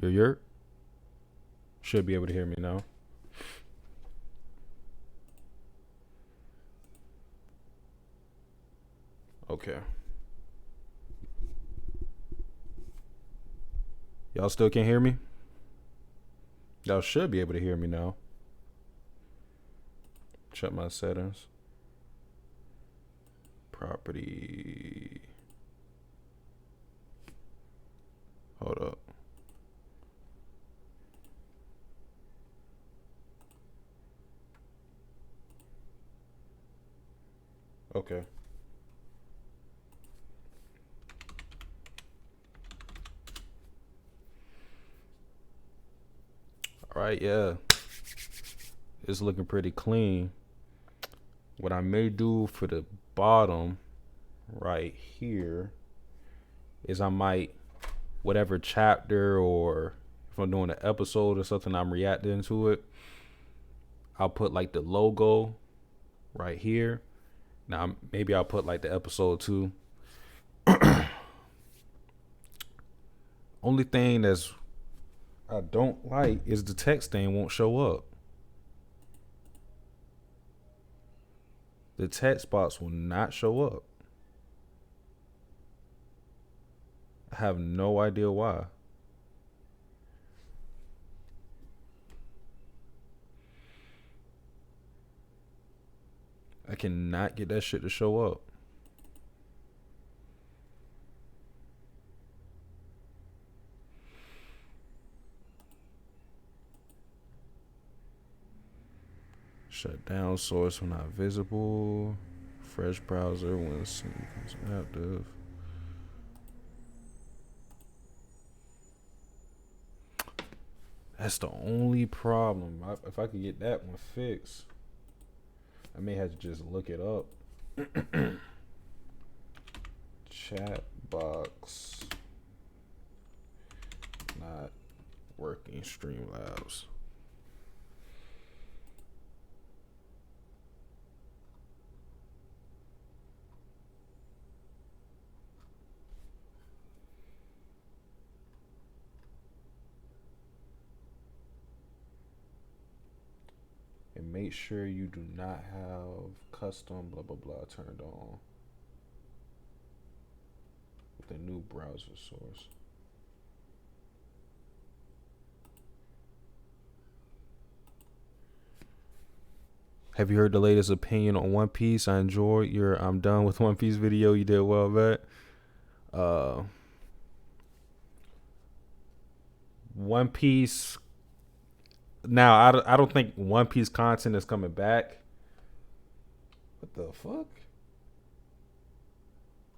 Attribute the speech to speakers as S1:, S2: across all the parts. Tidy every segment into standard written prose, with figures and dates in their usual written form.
S1: You're should be able to hear me now. Okay. Y'all still can't hear me? Y'all should be able to hear me now. Check my settings. Property. Hold up. Okay. All right, yeah. It's looking pretty clean. What I may do for the bottom right here is I might, whatever chapter or if I'm doing an episode or something, I'm reacting to it, I'll put like the logo right here. Now, maybe I'll put like the episode too. Only thing that's I don't like is the text thing won't show up. The text box will not show up. I have no idea why. I cannot get that shit to show up. Shut down source when not visible. Fresh browser when becomes active. That's the only problem. If I could get that one fixed, I may have to just look it up. Chat box not working. Streamlabs. And make sure you do not have custom blah blah blah turned on with a new browser source. Have you heard the latest opinion on One Piece? I enjoyed your I'm done with One Piece video. You did well, bet. One Piece. Now, I don't think One Piece content is coming back. What the fuck?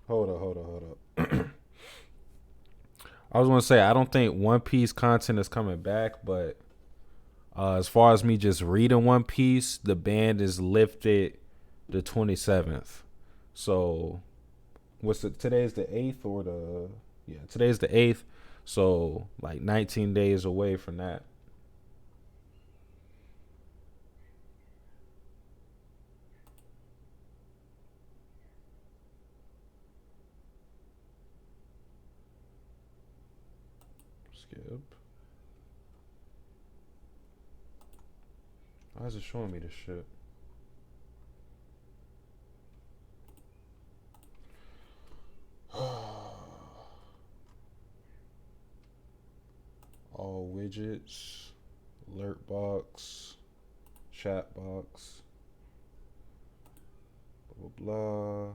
S1: Hold up. I was gonna say I don't think One Piece content is coming back, but as far as me just reading One Piece, the ban is lifted the 27th. So, what's it? Today's the 8th or the yeah? Today's the 8th. So like 19 days away from that. Skip. Why is it showing me this shit? All widgets, alert box, chat box, blah blah blah.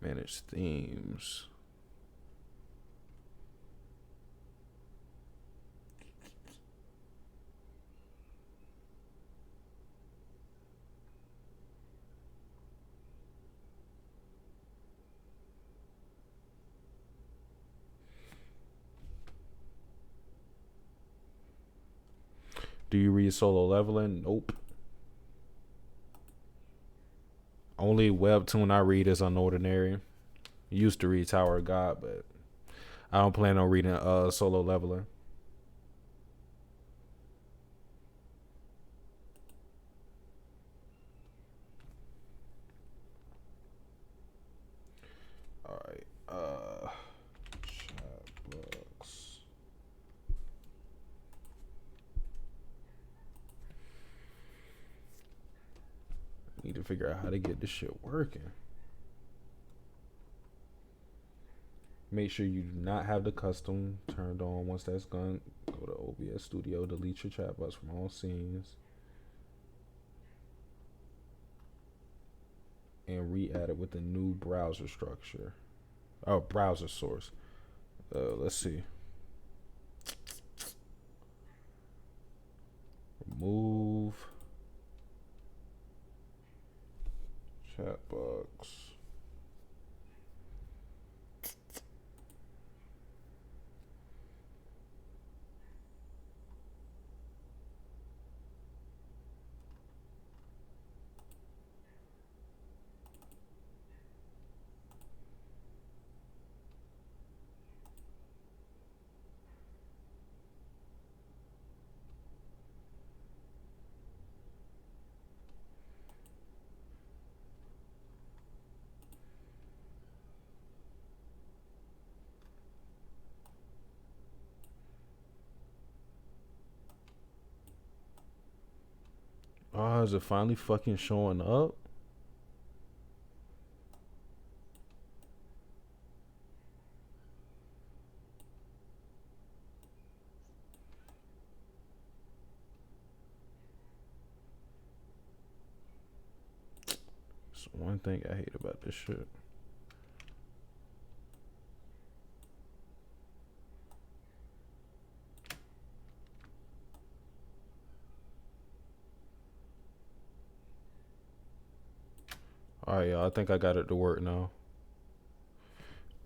S1: Manage themes. Do you read Solo Leveling? Nope. Only webtoon I read is Unordinary. Used to read Tower of God, but I don't plan on reading Solo Leveling. All right. Chat Need to figure out how to get this shit working. Make sure you do not have the custom turned on. Once that's gone, go to OBS Studio, delete your chatbots from all scenes, and re-add it with the new browser structure. Oh, browser source. Let's see. Remove chatbox. Oh, is it finally fucking showing up? It's one thing I hate about this shit. Alright, y'all. I think I got it to work now.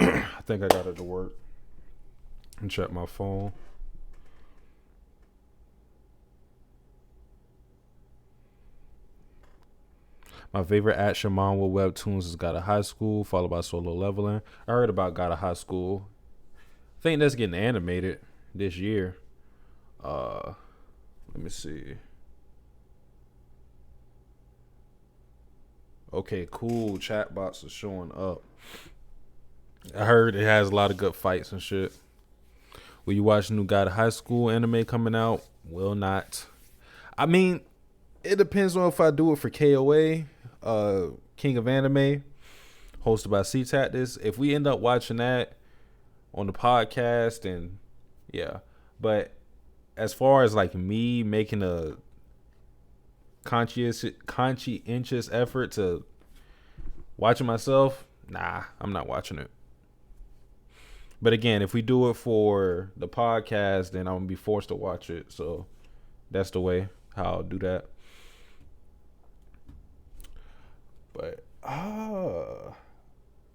S1: I think I got it to work. And check my phone. My favorite action manga webtoons is Got a High School, followed by Solo Leveling. I heard about Got a High School. I think that's getting animated this year. Let me see. Okay, cool. Chatbots are showing up. I heard it has a lot of good fights and shit. Will you watch the new Got a High School anime coming out? Will not. I mean, it depends on if I do it for KOA, King of Anime, hosted by C-Tactus. If we end up watching that on the podcast, and yeah. But as far as like me making a conscientious effort to watching myself, nah, I'm not watching it. But again, if we do it for the podcast, then I'm gonna be forced to watch it. So that's the way how I'll do that. But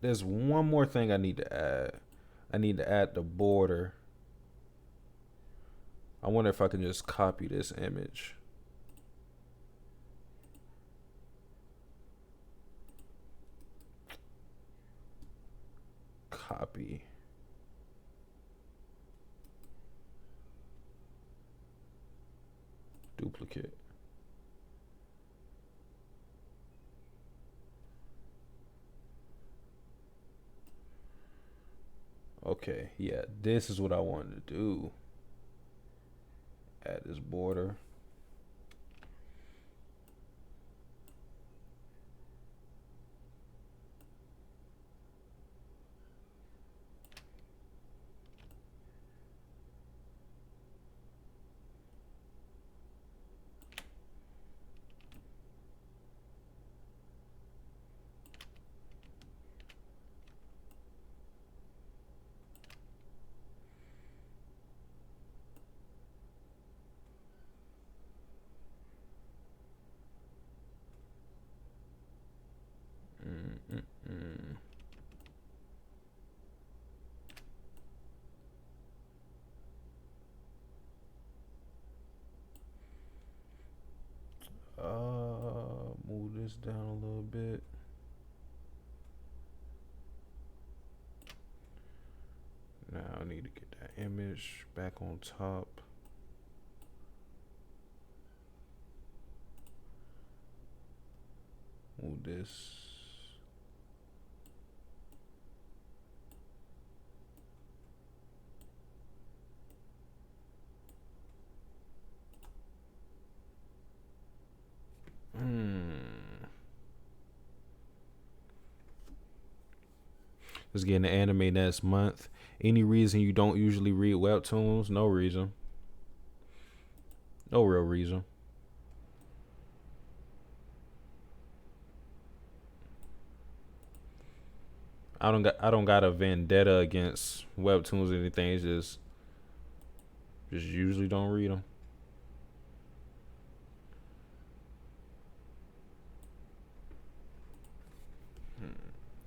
S1: there's one more thing I need to add. I need to add the border. I wonder if I can just copy this image. Copy. Duplicate. Okay, yeah, this is what I wanted to do. Add this border. Mm-mm-mm. Move this down a little bit. Now I need to get that image back on top. Move this. It's getting an anime next month. Any reason you don't usually read webtoons? No reason. No real reason. I don't got a vendetta against webtoons or anything. It's just usually don't read them.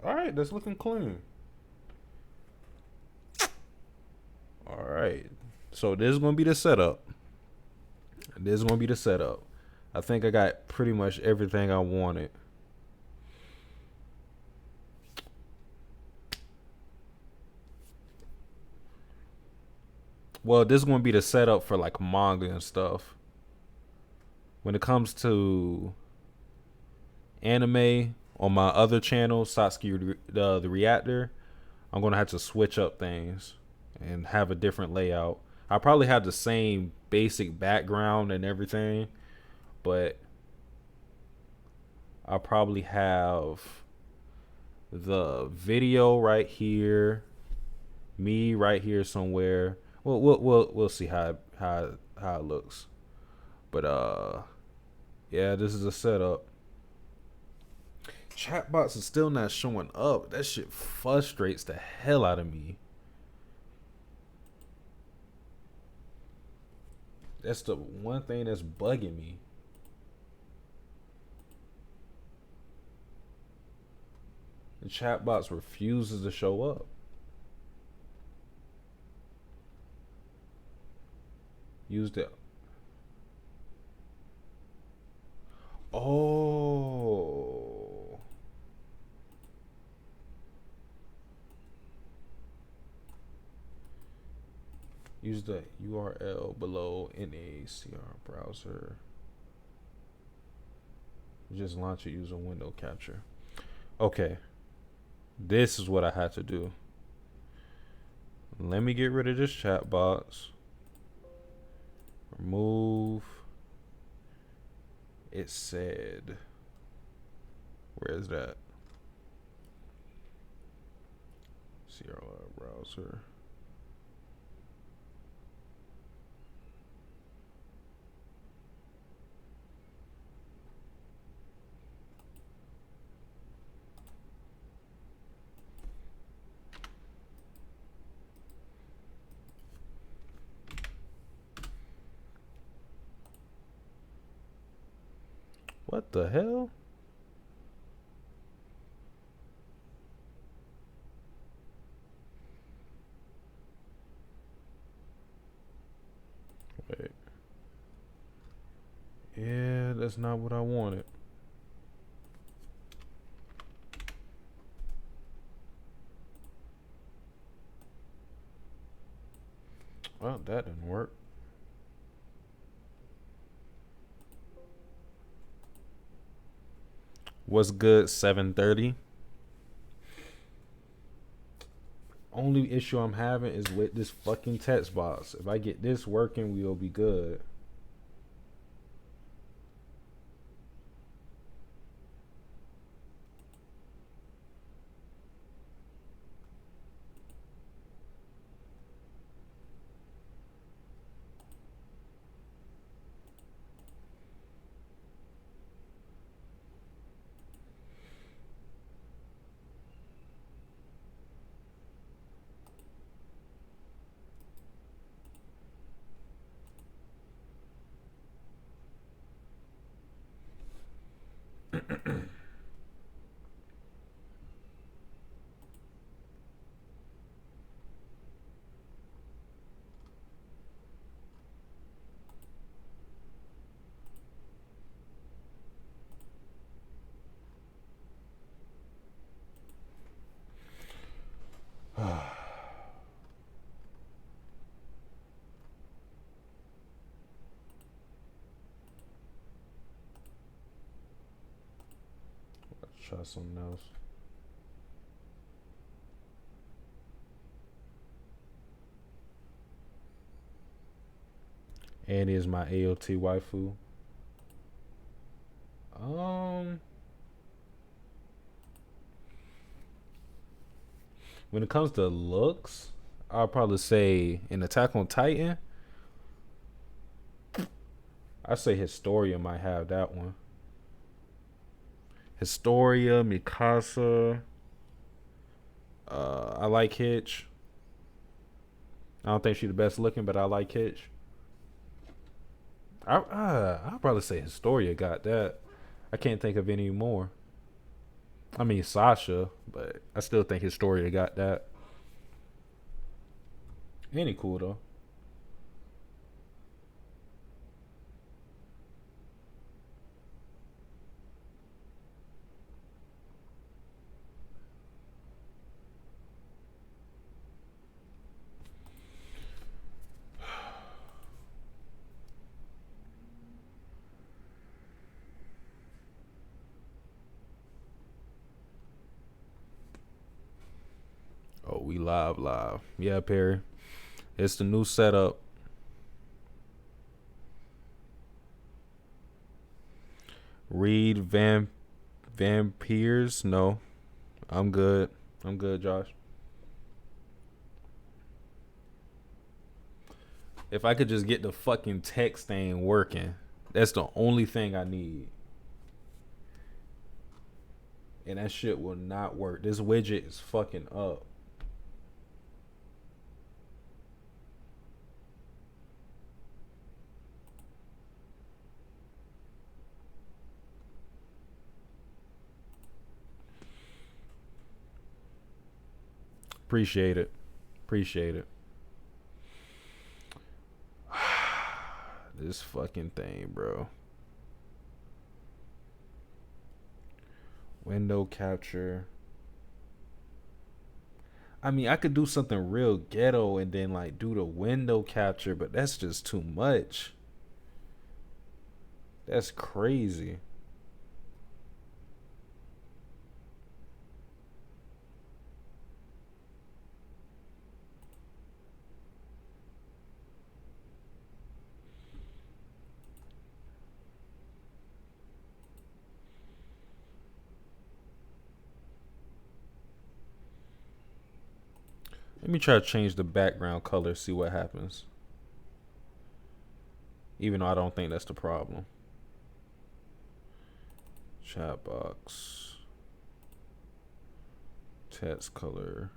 S1: All right, that's looking clean. All right. So this is gonna be the setup. This is gonna be the setup. I think I got pretty much everything I wanted. Well, this is gonna be the setup for like manga and stuff. When it comes to anime on my other channel, Satsuki the Reactor, I'm gonna have to switch up things and have a different layout. I probably have the same basic background and everything, but I'll probably have the video right here, me right here somewhere. We'll see how it looks. But yeah, this is a setup. Chatbots is still not showing up. That shit frustrates the hell out of me. That's the one thing that's bugging me. The chatbots refuses to show up. Use the oh. Use the URL below NACR browser. Just launch it using window capture. Okay. This is what I had to do. Let me get rid of this chat box. Remove. It said. Where is that? CRL browser. What the hell? Wait. Yeah, that's not what I wanted. Well, that didn't work. What's good, 7:30? Only issue I'm having is with this fucking text box. If I get this working, we'll be good. Let's try something else. And is my AOT waifu. Um, When it comes to looks, I'll probably say in Attack on Titan, I say Historia might have that one. Historia, Mikasa. I like Hitch. I don't think she's the best looking, but I like Hitch. I'll probably say Historia got that. I can't think of any more. I mean Sasha, but I still think Historia got that. Any cool though. Oh, we live. Yeah, Perry. It's the new setup. Read vampires. No, I'm good. I'm good, Josh. If I could just get the fucking text thing working, that's the only thing I need. And that shit will not work. This widget is fucking up. Appreciate it. Appreciate it. This fucking thing, bro. Window capture. I mean, I could do something real ghetto and then like do the window capture, but that's just too much. That's crazy. Let me try to change the background color, see what happens. Even though I don't think that's the problem. Chat box. Text color.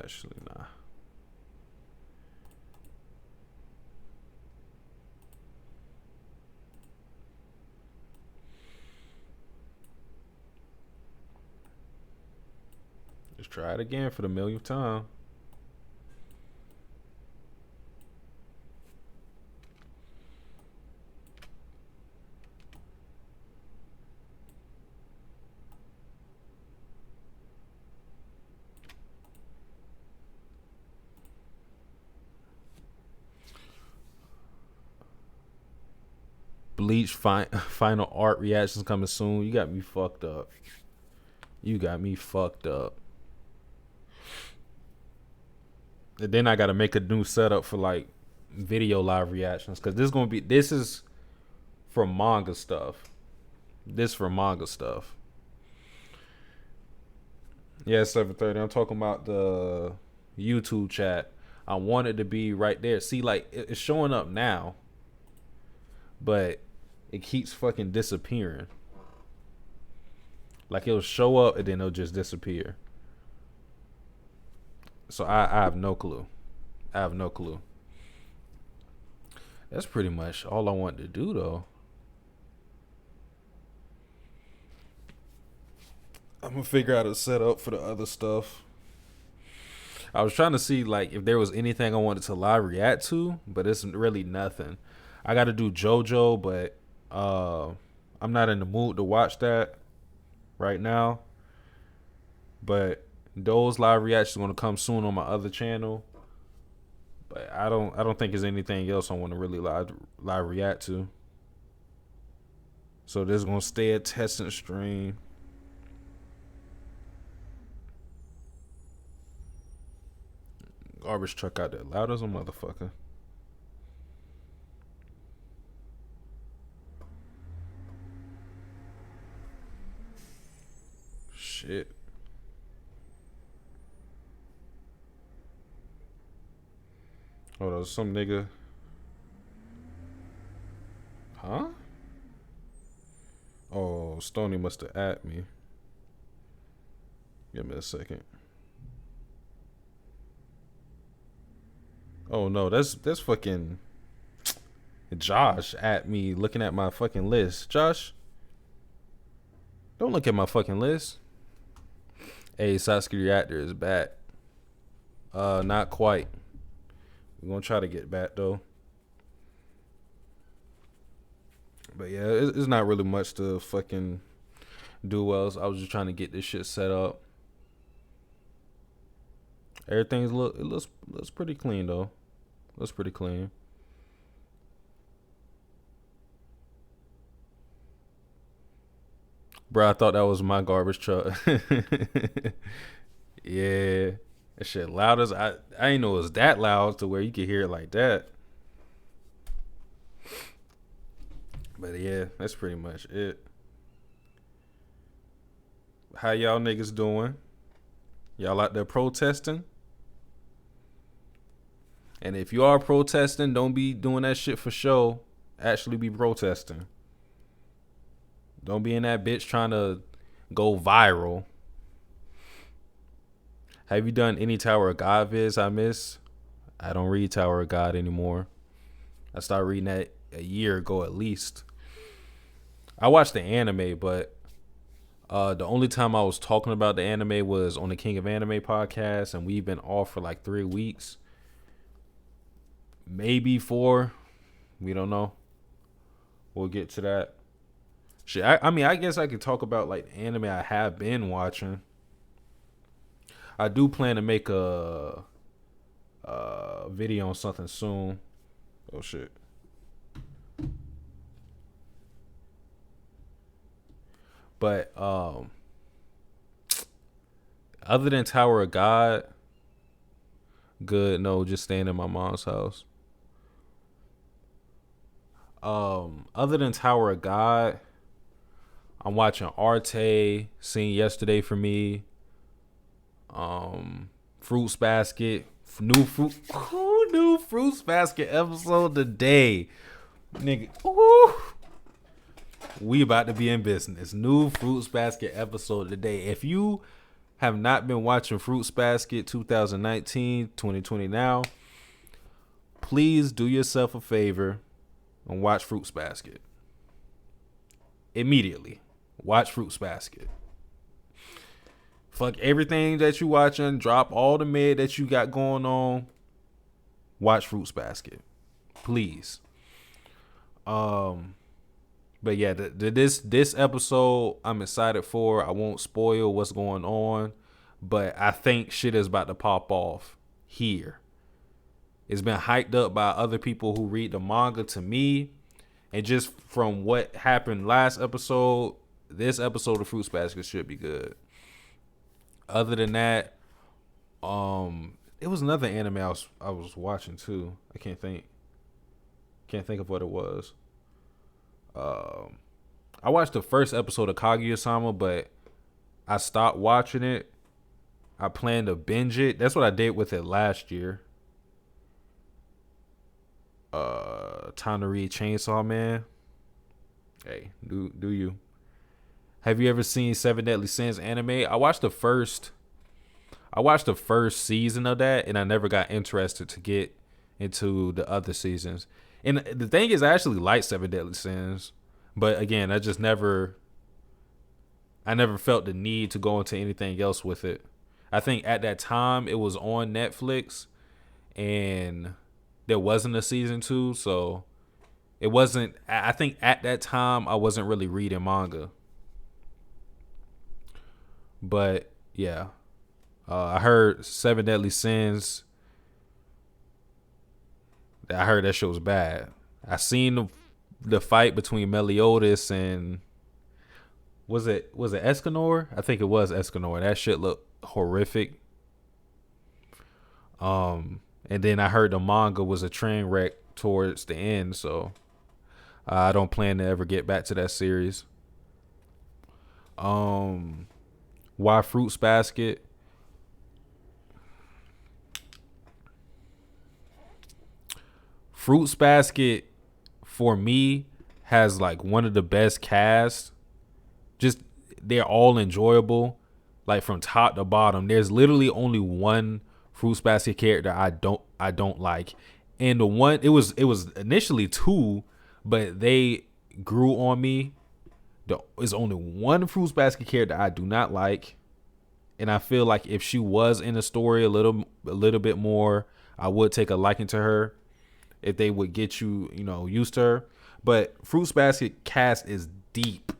S1: Actually, nah. Just try it again for the millionth time. Bleach final art reactions coming soon. You got me fucked up. You got me fucked up. And then I gotta make a new setup for like video live reactions, because this is for manga stuff. This for manga stuff. Yeah, 7:30. I'm talking about the YouTube chat. I want it to be right there. See, like it's showing up now, but it keeps fucking disappearing. Like it'll show up and then it'll just disappear. So I have no clue. I have no clue. That's pretty much all I want to do though. I'm gonna figure out a setup for the other stuff. I was trying to see like if there was anything I wanted to live react to, but it's really nothing. I got to do JoJo, but I'm not in the mood to watch that right now. But those live reactions are gonna come soon on my other channel. But I don't think there's anything else I want to really live react to. So this is gonna stay a testing stream. Garbage truck out there loud as a motherfucker. Shit. Hold on, some nigga. Huh? Oh, Stony must have at me. Give me a second. Oh no, that's fucking Josh at me looking at my fucking list. Josh, don't look at my fucking list. Hey, Sasuke Reactor is back. Not quite. We're gonna try to get back though. But yeah, it's not really much to fucking do else. I was just trying to get this shit set up. Everything's looks pretty clean though. Looks pretty clean. Bro, I thought that was my garbage truck. Yeah. That shit loud as I didn't know it was that loud to where you could hear it like that. But yeah, that's pretty much it. How y'all niggas doing? Y'all out there protesting? And if you are protesting, don't be doing that shit for show. Actually be protesting. Don't be in that bitch trying to go viral. Have you done any Tower of God vids I miss? I don't read Tower of God anymore. I started reading that a year ago at least. I watched the anime, but the only time I was talking about the anime was on the King of Anime podcast, and we've been off for like 3 weeks. Maybe 4. We don't know. We'll get to that. Shit, I mean, I guess I could talk about like the anime I have been watching. I do plan to make a video on something soon. Oh shit. But other than Tower of God, good. No, just staying in my mom's house. Other than Tower of God, I'm watching Arte, Seen Yesterday for Me, Fruits Basket, new Fruits Basket episode today, nigga. Ooh, we about to be in business. New Fruits Basket episode today. If you have not been watching Fruits Basket 2019, 2020 now, please do yourself a favor and watch Fruits Basket. Immediately. Watch Fruits Basket. Fuck everything that you watching. Drop all the mid that you got going on. Watch Fruits Basket. Please. But yeah, this episode I'm excited for. I won't spoil what's going on, but I think shit is about to pop off here. It's been hyped up by other people who read the manga to me, and just from what happened last episode, this episode of Fruits Basket should be good. Other than that, it was another anime I was watching too. I can't think of what it was. I watched the first episode of Kaguya-sama, but I stopped watching it. I plan to binge it. That's what I did with it last year. Time to read Chainsaw Man. Hey, do you? Have you ever seen Seven Deadly Sins anime? I watched the first season of that, and I never got interested to get into the other seasons. And the thing is, I actually like Seven Deadly Sins, but again, I never felt the need to go into anything else with it. I think at that time it was on Netflix, and there wasn't a season 2, so it wasn't. I think at that time I wasn't really reading manga, but yeah, I heard Seven Deadly Sins. I heard that shit was bad. I seen the fight between Meliodas and was it Escanor? I think it was Escanor. That shit looked horrific. And then I heard the manga was a train wreck towards the end, so I don't plan to ever get back to that series. Why Fruits Basket? Fruits Basket for me has like one of the best casts. Just they're all enjoyable, like from top to bottom. There's literally only one Fruits Basket character I don't like, and the one it was initially two, but they grew on me. There's only one Fruits Basket character I do not like, and I feel like if she was in the story a little bit more, I would take a liking to her. If they would get used to her, but Fruits Basket cast is deep,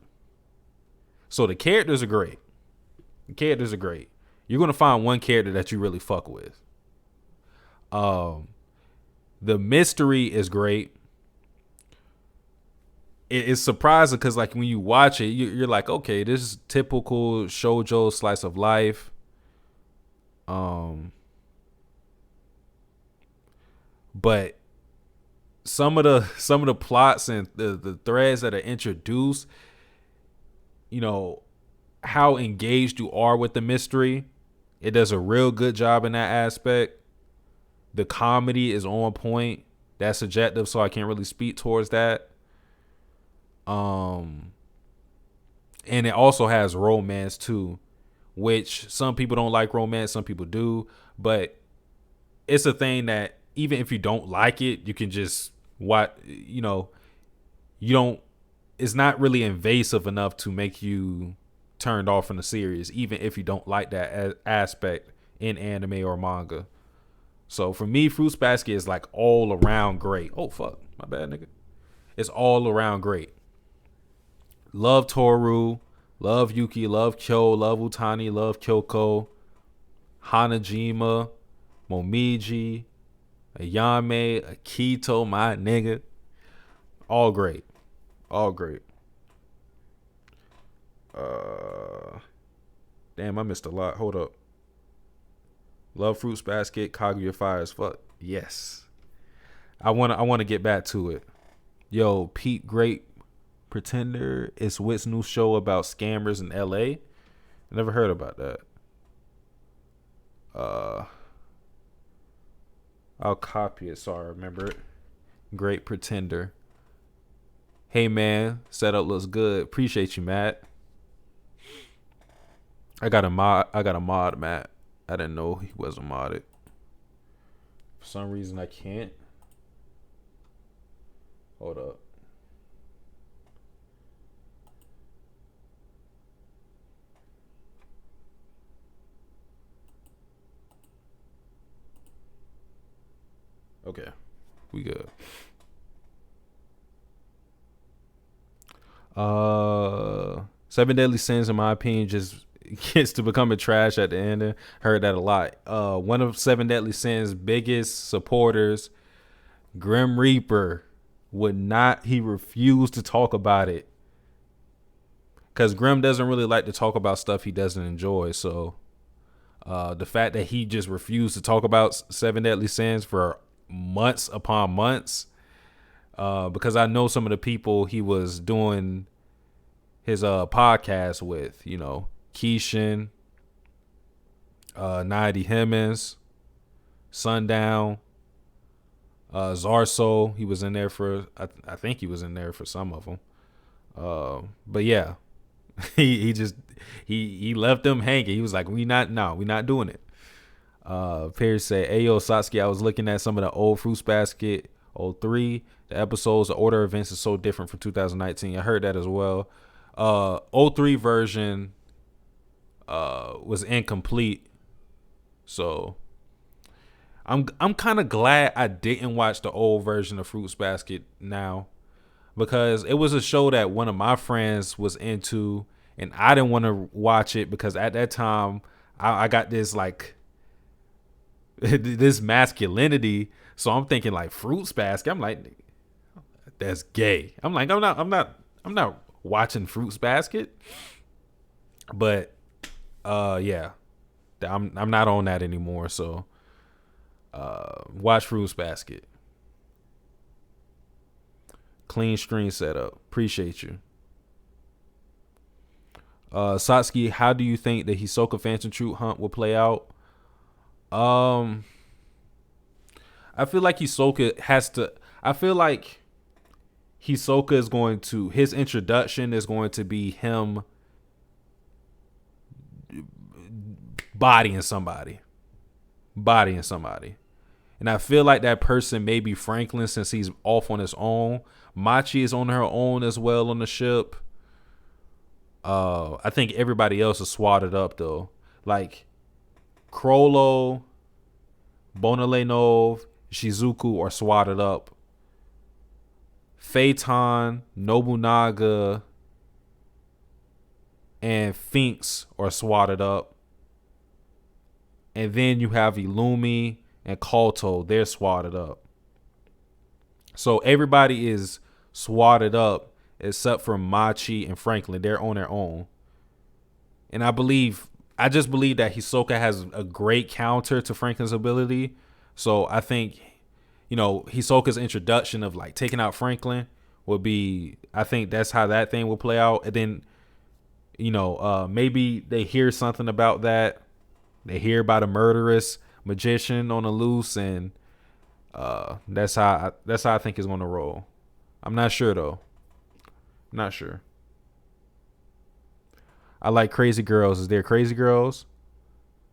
S1: so the characters are great. The characters are great. You're gonna find one character that you really fuck with. Um, the mystery is great. It's surprising because like when you watch it, you're like, okay, this is typical shoujo slice of life. Um, but some of the plots and the threads that are introduced, you know, how engaged you are with the mystery, it does a real good job in that aspect. The comedy is on point. That's subjective, so I can't really speak towards that. Um, and it also has romance too, which some people don't like romance, some people do, but it's a thing that even if you don't like it, you can just watch. You don't. It's not really invasive enough to make you turned off from the series, even if you don't like that aspect in anime or manga. So for me, Fruits Basket is like all around great. Oh fuck, my bad, nigga. It's all around great. Love Toru, love Yuki, love Kyo, love Utani, love Kyoko, Hanajima, Momiji, Ayame, Akito, my nigga. All great. All great. Damn, I missed a lot. Hold up. Love Fruits Basket, Kaguya Fire as fuck. Yes. I wanna get back to it. Yo, Pete Great Pretender is Wit's new show about scammers in LA. I never heard about that. I'll copy it so I remember it. Great Pretender. Hey man, setup looks good. Appreciate you, Matt. I got a mod, Matt. I didn't know he wasn't modded. For some reason I can't. Hold up. Okay. We good. Seven Deadly Sins, in my opinion, just gets to becoming trash at the end. Heard that a lot. One of Seven Deadly Sins' biggest supporters, Grim Reaper, he refused to talk about it. Because Grim doesn't really like to talk about stuff he doesn't enjoy. So the fact that he just refused to talk about Seven Deadly Sins for months upon months, because I know some of the people he was doing his podcast with, Keishan, Naidi Hemmings, Sundown, Zarso. He was in there for, I think he was in there for some of them. But yeah, he just he left them hanging. He was like, we not doing it. Perry said, Ayo Satsuki, I was looking at some of the old Fruits Basket 03. The episodes, the order of events is so different from 2019. I heard that as well. 03 version was incomplete. So I'm kind of glad I didn't watch the old version of Fruits Basket now, because it was a show that one of my friends was into, and I didn't want to watch it because at that time I got this like this masculinity. So I'm thinking like Fruits Basket. I'm like, that's gay. I'm like, I'm not watching Fruits Basket. But yeah, I'm not on that anymore. So watch Fruits Basket. Clean screen setup. Appreciate you. Satsuki, how do you think the Hisoka Phantom Troop hunt will play out? Um, I feel like Hisoka has to. I feel like Hisoka is going to. His introduction is going to be him bodying somebody, bodying somebody, and I feel like that person may be Franklin since he's off on his own. Machi is on her own as well on the ship. I think everybody else is swatted up though. Like Crollo, Bonalenov, Shizuku are swatted up. Phaeton, Nobunaga, and Finks are swatted up. And then you have Illumi and Kalto. They're swatted up. So everybody is swatted up except for Machi and Franklin. They're on their own. And I just believe that Hisoka has a great counter to Franklin's ability. So I think, Hisoka's introduction of like taking out Franklin will be, I think that's how that thing will play out. And then, maybe they hear something about that. They hear about a murderous magician on the loose, and that's how I think it's going to roll. I'm not sure though. Not sure. I like Crazy Girls. Is there Crazy Girls?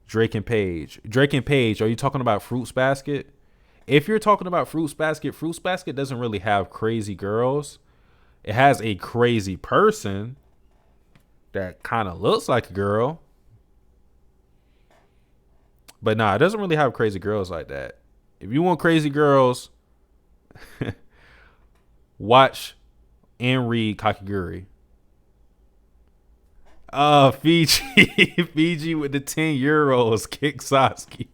S1: Drake and Paige. Drake and Paige, are you talking about Fruits Basket? If you're talking about Fruits Basket doesn't really have crazy girls. It has a crazy person that kind of looks like a girl. But nah, it doesn't really have crazy girls like that. If you want crazy girls, watch and read Kakiguri. Fiji. Fiji with the 10 euros. Kick Sasuke.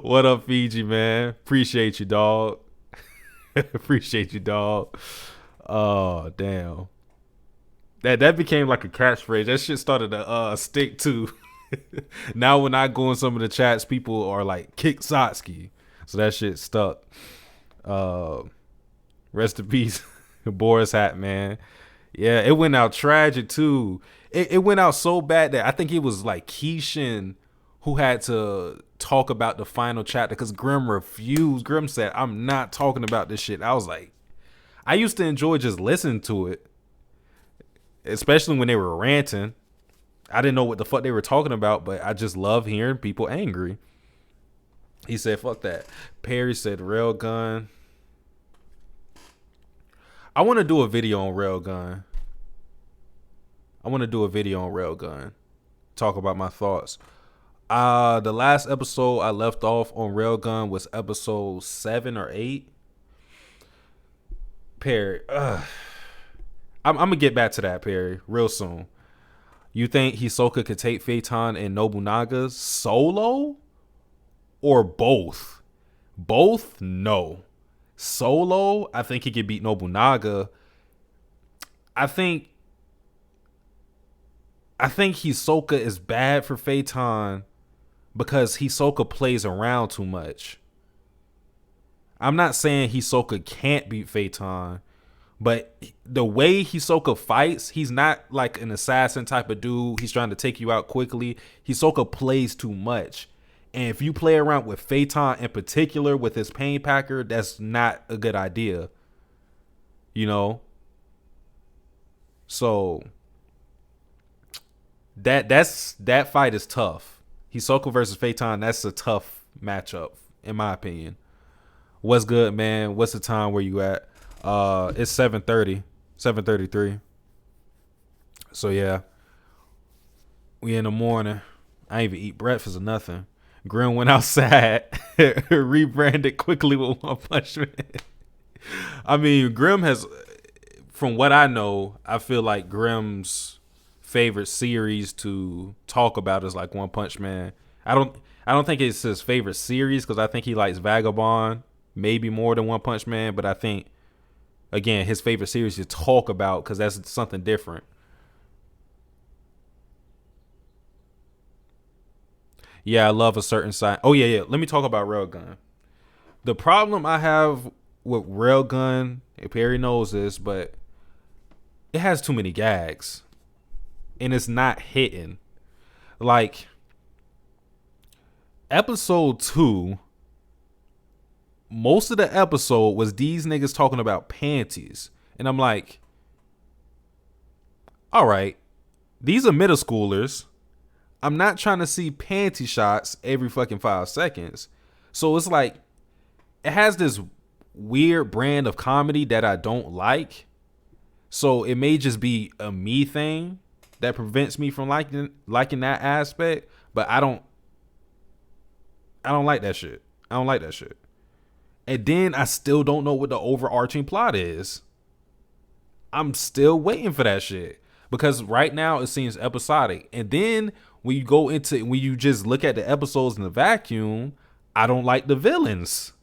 S1: What up, Fiji, man? Appreciate you, dog. Appreciate you, dog. Oh, damn. That became like a catchphrase. That shit started to stick too. Now when I go in some of the chats, people are like, kick Satsuki. So that shit stuck. Rest in peace, Boris Hat, man. Yeah, it went out tragic too. It went out so bad that I think it was like Keishin who had to talk about the final chapter because Grim refused. Grim said, I'm not talking about this shit. I was like, I used to enjoy just listening to it, especially when they were ranting. I didn't know what the fuck they were talking about, but I just love hearing people angry. He said, fuck that. Perry said, Railgun. I want to do a video on Railgun. Talk about my thoughts. The last episode I left off on Railgun was episode 7 or 8. Perry, I'm gonna get back to that, Perry, real soon. You think Hisoka could take Phaeton and Nobunaga solo? Or both? Both? No. Solo, I think he could beat Nobunaga. I think Hisoka is bad for Phaeton because Hisoka plays around too much. I'm not saying Hisoka can't beat Phaeton, but the way Hisoka fights, he's not like an assassin type of dude. He's trying to take you out quickly. Hisoka plays too much. And if you play around with Phaeton in particular with his pain packer, that's not a good idea. So that fight is tough. Hisoka versus Phaeton, that's a tough matchup, in my opinion. What's good, man? What's the time where you at? It's 7:30, 7:33. So yeah, we in the morning. I ain't even eat breakfast or nothing. Grim went outside, rebranded quickly with One Punch Man. I mean, Grim has, from what I know, I feel like Grim's favorite series to talk about is like One Punch Man. I don't think it's his favorite series because I think he likes Vagabond maybe more than One Punch Man, but I think, again, his favorite series to talk about because that's something different. Yeah, I love a certain side. Oh, yeah. Let me talk about Railgun. The problem I have with Railgun, if Perry knows this, but it has too many gags. and it's not hitting. Like episode 2, most of the episode was these niggas talking about panties. And I'm like, all right, these are middle schoolers. I'm not trying to see panty shots every fucking 5 seconds. So it's like, it has this weird brand of comedy that I don't like. So it may just be a me thing that prevents me from liking that aspect. But I don't like that shit. I don't like that shit. And then I still don't know what the overarching plot is. I'm still waiting for that shit. Because right now it seems episodic. And then when you just look at the episodes in the vacuum, I don't like the villains.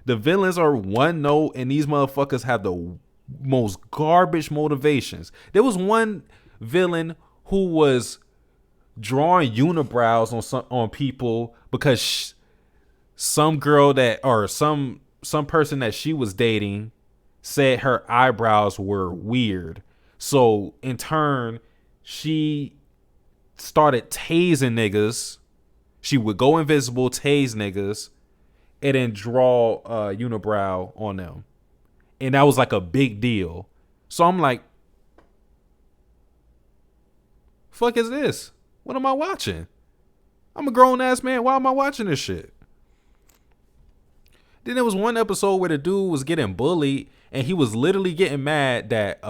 S1: The villains are one note, and these motherfuckers have the most garbage motivations. There was one villain who was drawing unibrows on people because some girl some person that she was dating said her eyebrows were weird. So in turn, she started tasing niggas. She would go invisible, tase niggas, and then draw a unibrow on them. And that was like a big deal. So I'm like, fuck is this? What am I watching? I'm a grown ass man. Why am I watching this shit? Then there was one episode where the dude was getting bullied and he was literally getting mad that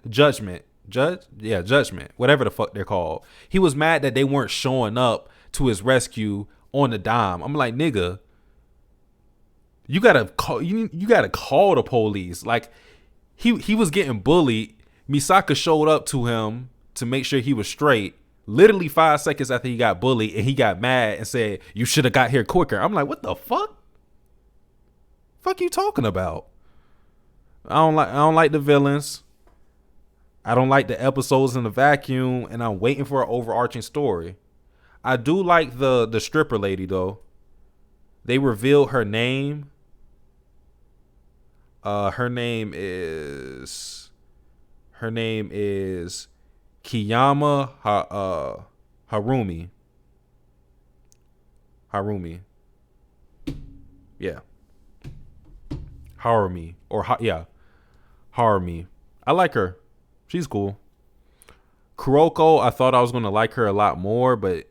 S1: Judgment, whatever the fuck they're called. He was mad that they weren't showing up to his rescue on the dime. I'm like, nigga, you gotta call the police. Like he was getting bullied. Misaka showed up to him to make sure he was straight. Literally 5 seconds after he got bullied, and he got mad and said, "You should have got here quicker." I'm like, what the fuck? Fuck you talking about? I don't like the villains. I don't like the episodes in the vacuum, and I'm waiting for an overarching story. I do like the stripper lady though. They revealed her name. Her name is Kiyama Harumi. Yeah. Harumi. Harumi. I like her. She's cool. Kuroko, I thought I was going to like her a lot more, but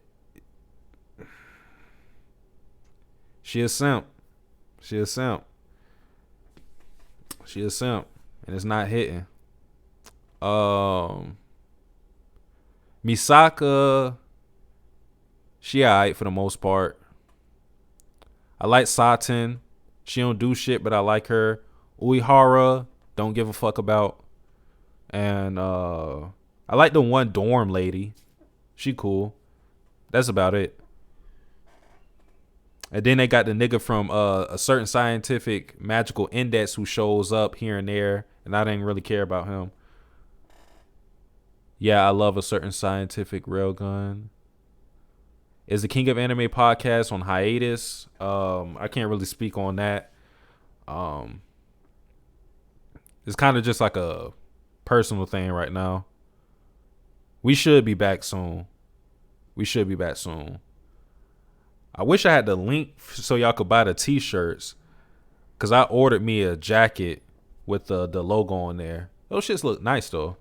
S1: she a simp. And it's not hitting. Misaka, she alright for the most part. I like Satin. She don't do shit, but I like her. Uehara, don't give a fuck about. And I like the one dorm lady. She cool. That's about it. And then they got the nigga from a certain scientific magical index who shows up here and there, and I didn't really care about him. Yeah, I love a certain scientific railgun. Is the King of Anime podcast on hiatus? I can't really speak on that. It's kind of just like a personal thing right now. We should be back soon. I wish I had the link so y'all could buy the t-shirts, because I ordered me a jacket with the logo on there. Those shits look nice though.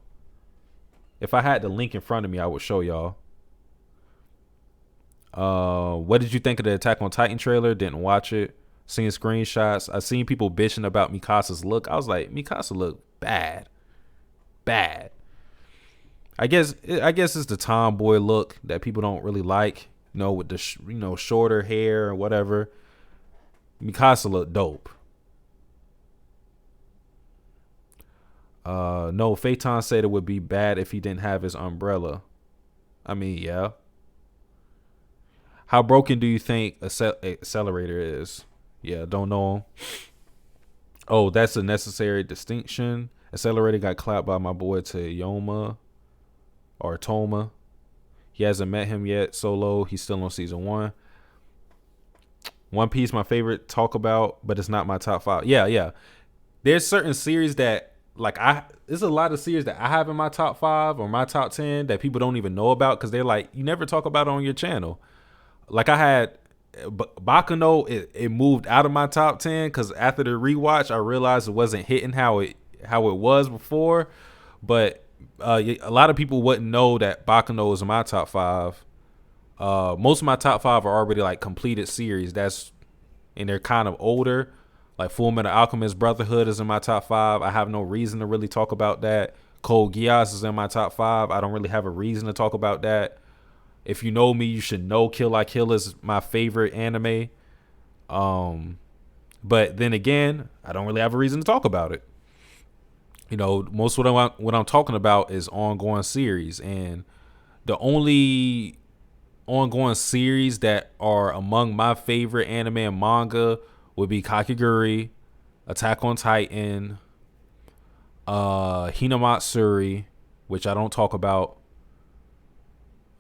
S1: If I had the link in front of me, I would show y'all. What did you think of the Attack on Titan trailer? Didn't watch it. Seeing screenshots. I seen people bitching about Mikasa's look. I was like, Mikasa look bad. I guess it's the tomboy look that people don't really like. You know, with the shorter hair or whatever. Mikasa look dope. No, Phaeton said it would be bad if he didn't have his umbrella. I mean, yeah. How broken do you think Accelerator is? Yeah, don't know him. Oh, that's a necessary distinction. Accelerator got clapped by my boy Toma. He hasn't met him yet. Solo, he's still on season 1. One Piece, my favorite talk about, but it's not my top 5. Yeah. There's certain series that like there's a lot of series that I have in my top 5 or my top 10 that people don't even know about because they're like, you never talk about it on your channel. Like I had Baccano, it moved out of my top 10 because after the rewatch, I realized it wasn't hitting how it was before. But a lot of people wouldn't know that Baccano is in my top 5. Most of my top 5 are already like completed series. And they're kind of older. Like Full Metal Alchemist Brotherhood is in my top 5. I have no reason to really talk about that. Code Geass is in my top 5. I don't really have a reason to talk about that. If you know me, you should know Kill La Kill is my favorite anime. But then again, I don't really have a reason to talk about it. You know, most of what I'm talking about is ongoing series, and the only ongoing series that are among my favorite anime and manga would be Kakegurui, Attack on Titan, Hinamatsuri, which I don't talk about.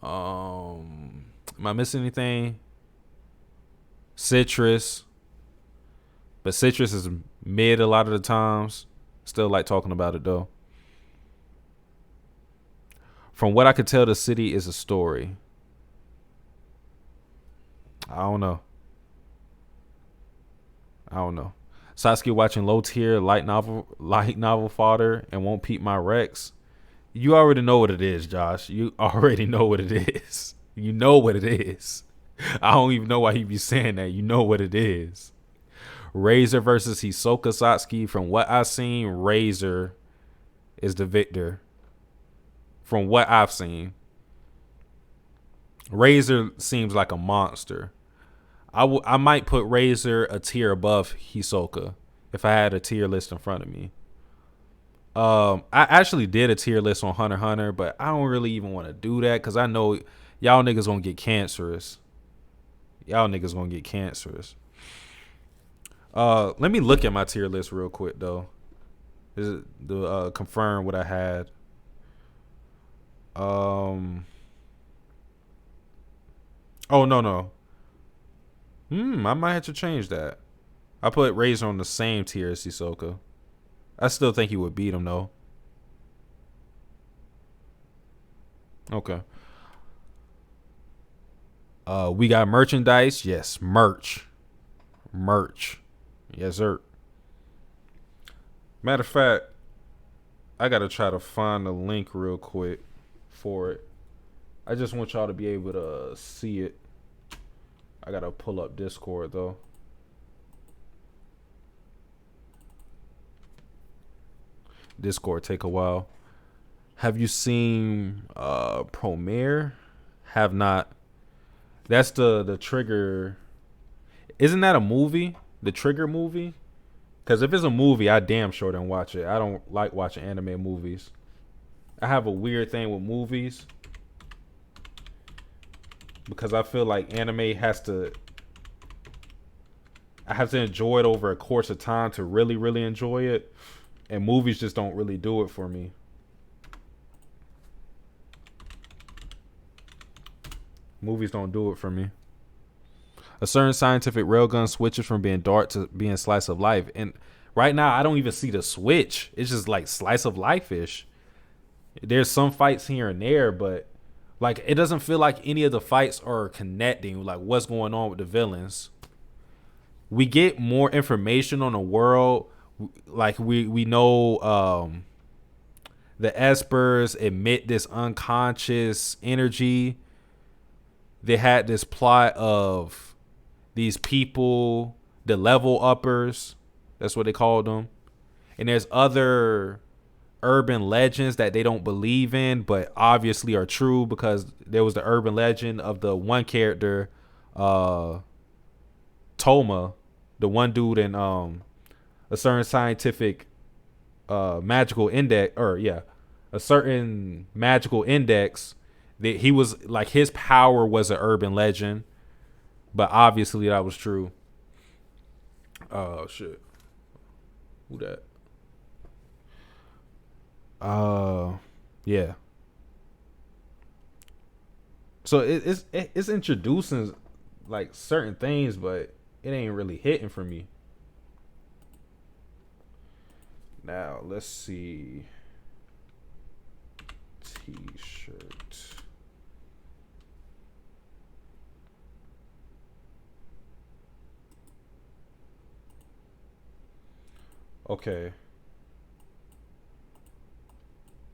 S1: Am I missing anything? Citrus, but Citrus is mid a lot of the times. Still like talking about it though. From what I could tell, the city is a story. I don't know. Sasuke watching low tier light novel fodder and won't peep my Rex. You already know what it is, Josh. You already know what it is. You know what it is. I don't even know why he be saying that. You know what it is. Razor versus Hisoka Satsuki. From what I've seen, Razor is the victor. From what I've seen, Razor seems like a monster. I might put Razor a tier above Hisoka if I had a tier list in front of me. I actually did a tier list on Hunter x Hunter, but I don't really even want to do that because I know y'all niggas gonna get cancerous. Let me look at my tier list real quick though. Is it to confirm what I had? Oh no. I might have to change that. I put Razor on the same tier as Hisoka. I still think he would beat him though. Okay. We got merchandise. Yes, merch. Yes, sir. Matter of fact, I gotta try to find the link real quick for it. I just want y'all to be able to see it. I gotta pull up Discord though. Discord take a while. Have you seen Promare? Have not. That's the Trigger. Isn't that a movie? The Trigger movie? Because if it's a movie, I damn sure don't watch it. I don't like watching anime movies. I have a weird thing with movies because I feel like anime I have to enjoy it over a course of time to really, really enjoy it. And movies just don't really do it for me. Movies don't do it for me. A certain scientific railgun switches from being dart to being slice of life. And right now, I don't even see the switch. It's just like slice of life-ish. There's some fights here and there, but like it doesn't feel like any of the fights are connecting. Like what's going on with the villains. We get more information on the world. Like we know the Espers emit this unconscious energy. They had this plot of these people, the level uppers. That's what they called them. And there's other urban legends that they don't believe in, but obviously are true because there was the urban legend of the one character, Toma, the one dude in a certain scientific magical index, a certain magical index that he was like his power was an urban legend, but obviously that was true. Oh shit. Who that? Yeah. So it's introducing like certain things, but it ain't really hitting for me. Now let's see. T-shirt. Okay.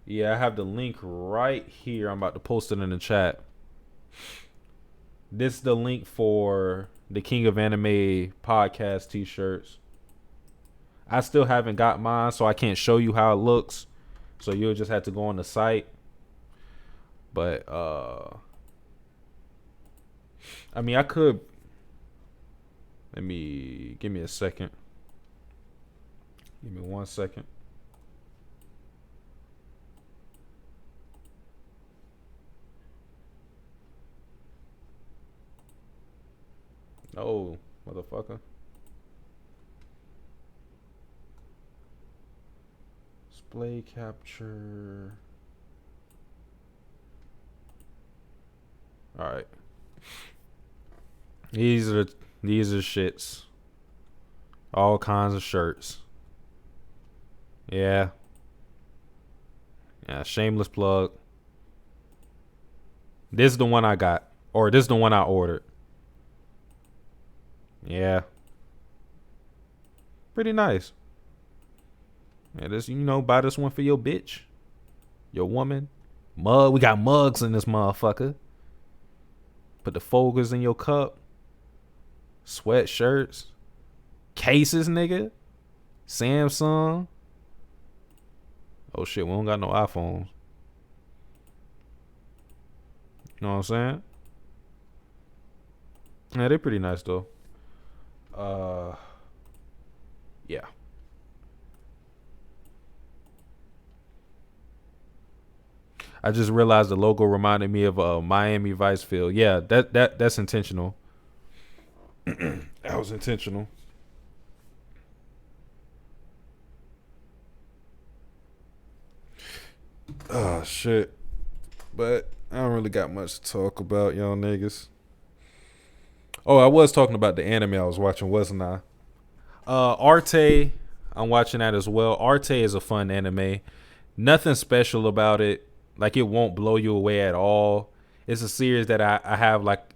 S1: Yeah, I have the link right here. I'm about to post it in the chat. This is the link for the King of Anime podcast t-shirts. I still haven't got mine, so I can't show you how it looks. So you'll just have to go on the site. But I mean, I could. Give me a second. Give me 1 second. Oh, motherfucker. Display capture. All right. These are shits. All kinds of shirts. Yeah. Yeah, shameless plug. This is the one I got. Or this is the one I ordered. Yeah. Pretty nice. Yeah, this, buy this one for your bitch. Your woman. Mug. We got mugs in this motherfucker. Put the Folgers in your cup. Sweatshirts. Cases, nigga. Samsung. Oh shit, we don't got no iPhones. You know what I'm saying? Yeah, they're pretty nice though. Yeah. I just realized the logo reminded me of Miami Vice Field. Yeah, that's intentional. That was intentional. Oh shit. But I don't really got much to talk about, y'all niggas. Oh, I was talking about the anime I was watching, wasn't I? Arte, I'm watching that as well. Arte is a fun anime. Nothing special about it. Like, it won't blow you away at all. It's a series that I have like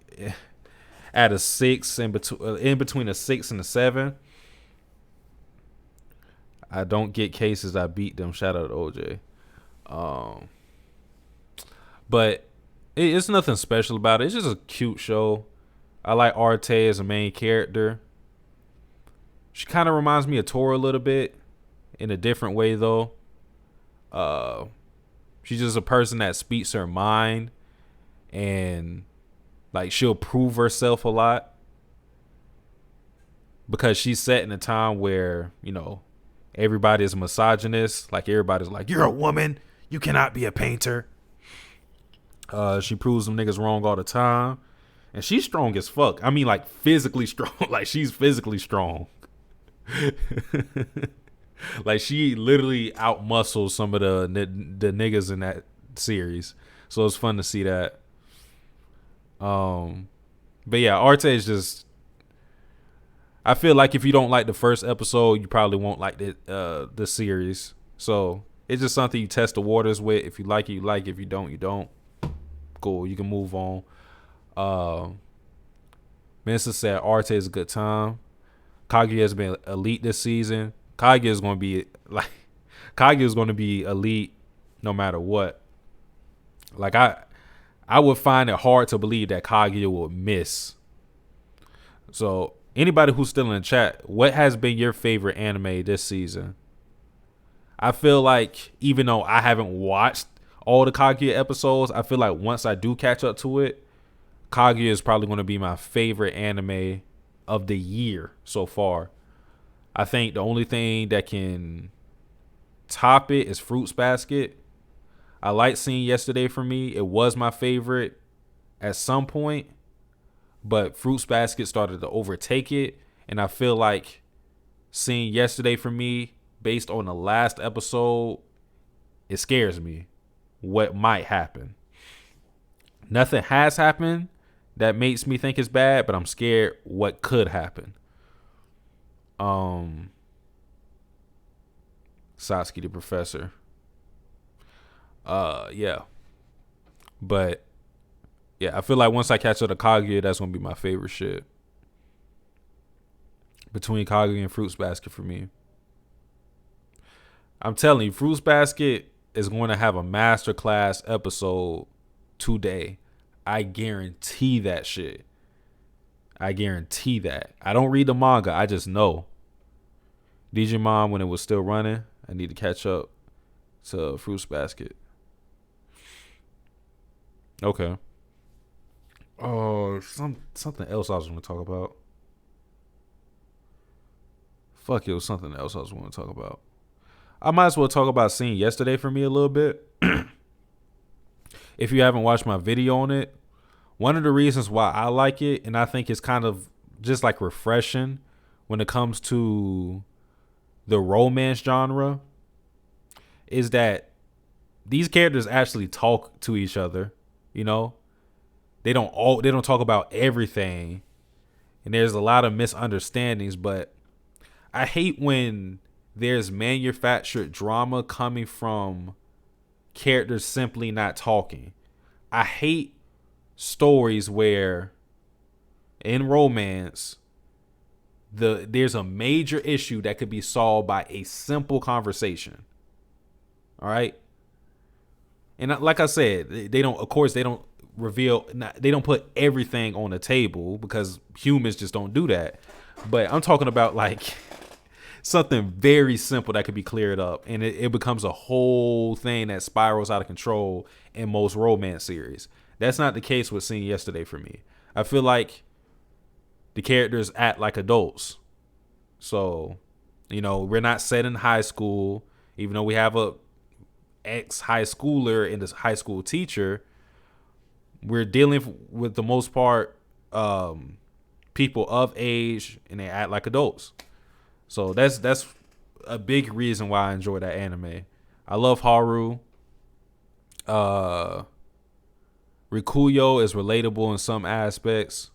S1: at a 6 in between a 6 and a 7. I don't get cases. I beat them. Shout out to OJ. But it's nothing special about it. It's just a cute show. I like Arte as a main character. She kind of reminds me of Tora a little bit in a different way though. She's just a person that speaks her mind, and like she'll prove herself a lot because she's set in a time where, everybody is misogynist. Like, everybody's like, you're a woman, you cannot be a painter. She proves them niggas wrong all the time. And she's strong as fuck. I mean, like, physically strong. Like, she's physically strong. Like, she literally outmuscles some of the niggas in that series. So it's fun to see that. But yeah, Arte is just, I feel like if you don't like the first episode, you probably won't like the series. So it's just something you test the waters with. If you like it, you like it. If you don't, you don't. Cool, you can move on. Minister said Arte is a good time. Kaguya has been elite this season. Kaguya is going to be elite no matter what. Like, I would find it hard to believe that Kaguya will miss. So anybody who's still in the chat, what has been your favorite anime this season? I feel like, even though I haven't watched all the Kaguya episodes, I feel like once I do catch up to it, Kaguya is probably going to be my favorite anime of the year so far. I think the only thing that can top it is Fruits Basket. I like seeing Yesterday for Me. It was my favorite at some point, but Fruits Basket started to overtake it, and I feel like seeing Yesterday for Me based on the last episode, it scares me what might happen. Nothing has happened that makes me think it's bad, but I'm scared what could happen. Satsuki the Professor. Yeah. But yeah, I feel like once I catch up to Kaguya, that's gonna be my favorite shit. Between Kaguya and Fruits Basket for me. I'm telling you, Fruits Basket is going to have a masterclass episode today. I guarantee that shit. I guarantee that. I don't read the manga. I just know. Digimon, when it was still running, I need to catch up to Fruits Basket. Okay. Oh, something else I was going to talk about. Fuck, it was something else I was going to talk about. I might as well talk about Scene Yesterday for me a little bit. If you haven't watched my video on it, one of the reasons why I like it, and I think it's kind of just like refreshing when it comes to the romance genre, is that these characters actually talk to each other. You know, they don't talk about everything, and there's a lot of misunderstandings. But I hate when there's manufactured drama coming from characters simply not talking. I hate stories where in romance there's a major issue that could be solved by a simple conversation. All right? And like I said, they don't reveal, they don't put everything on the table because humans just don't do that. But I'm talking about like something very simple that could be cleared up, and it becomes a whole thing that spirals out of control in most romance series. That's not the case with Scene Yesterday for me. I feel like the characters act like adults. So, we're not set in high school, even though we have a ex-high schooler and this high school teacher. We're dealing with, the most part, people of age, and they act like adults. So that's a big reason why I enjoy that anime. I love Haru. Rikuyo is relatable in some aspects.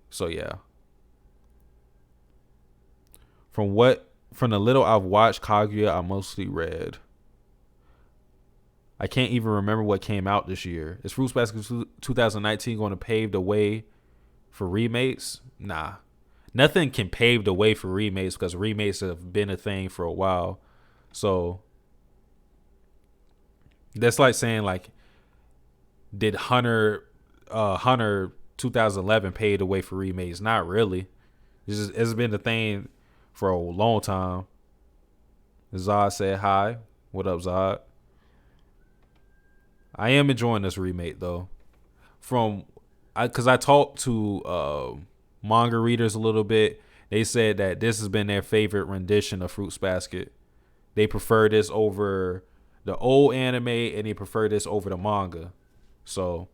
S1: So yeah. From the little I've watched Kaguya, I mostly read. I can't even remember what came out this year. Is Fruits Basket 2019 going to pave the way for remakes? Nah. Nothing can pave the way for remakes because remakes have been a thing for a while. So that's like saying, like, did Hunter 2011 pave the way for remakes? Not really. It's been a thing for a long time. Zod said hi. What up, Zod? I am enjoying this remake though. Because I talked to manga readers a little bit. They said that this has been their favorite rendition of Fruits Basket. They prefer this over the old anime, and they prefer this over the manga. So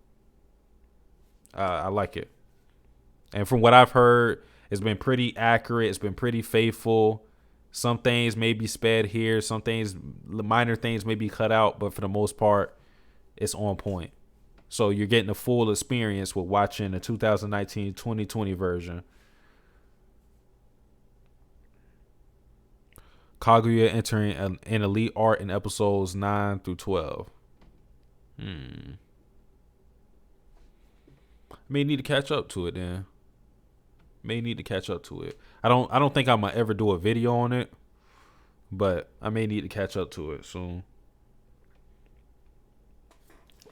S1: I like it. And from what I've heard, it's been pretty accurate. It's been pretty faithful. Some things may be sped here. Some things, minor things, may be cut out. But for the most part, it's on point. So you're getting a full experience with watching the 2019-2020 version. Kaguya entering an elite art in episodes 9 through 12. May need to catch up to it then. I don't think I'm gonna ever do a video on it, but I may need to catch up to it soon.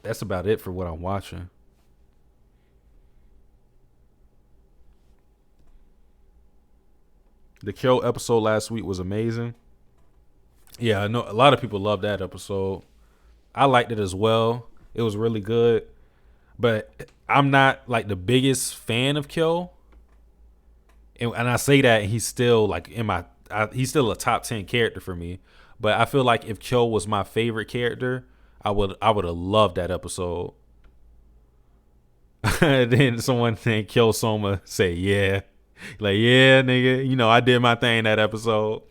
S1: That's about it for what I'm watching. The Kyo episode last week was amazing. Yeah, I know a lot of people loved that episode. I liked it as well. It was really good. But I'm not like the biggest fan of Kyo. And I say that, and he's still like he's still a top 10 character for me. But I feel like if Kyo was my favorite character, I would have loved that episode. Then someone named Kyo Soma say, yeah. Like, yeah, nigga, I did my thing that episode.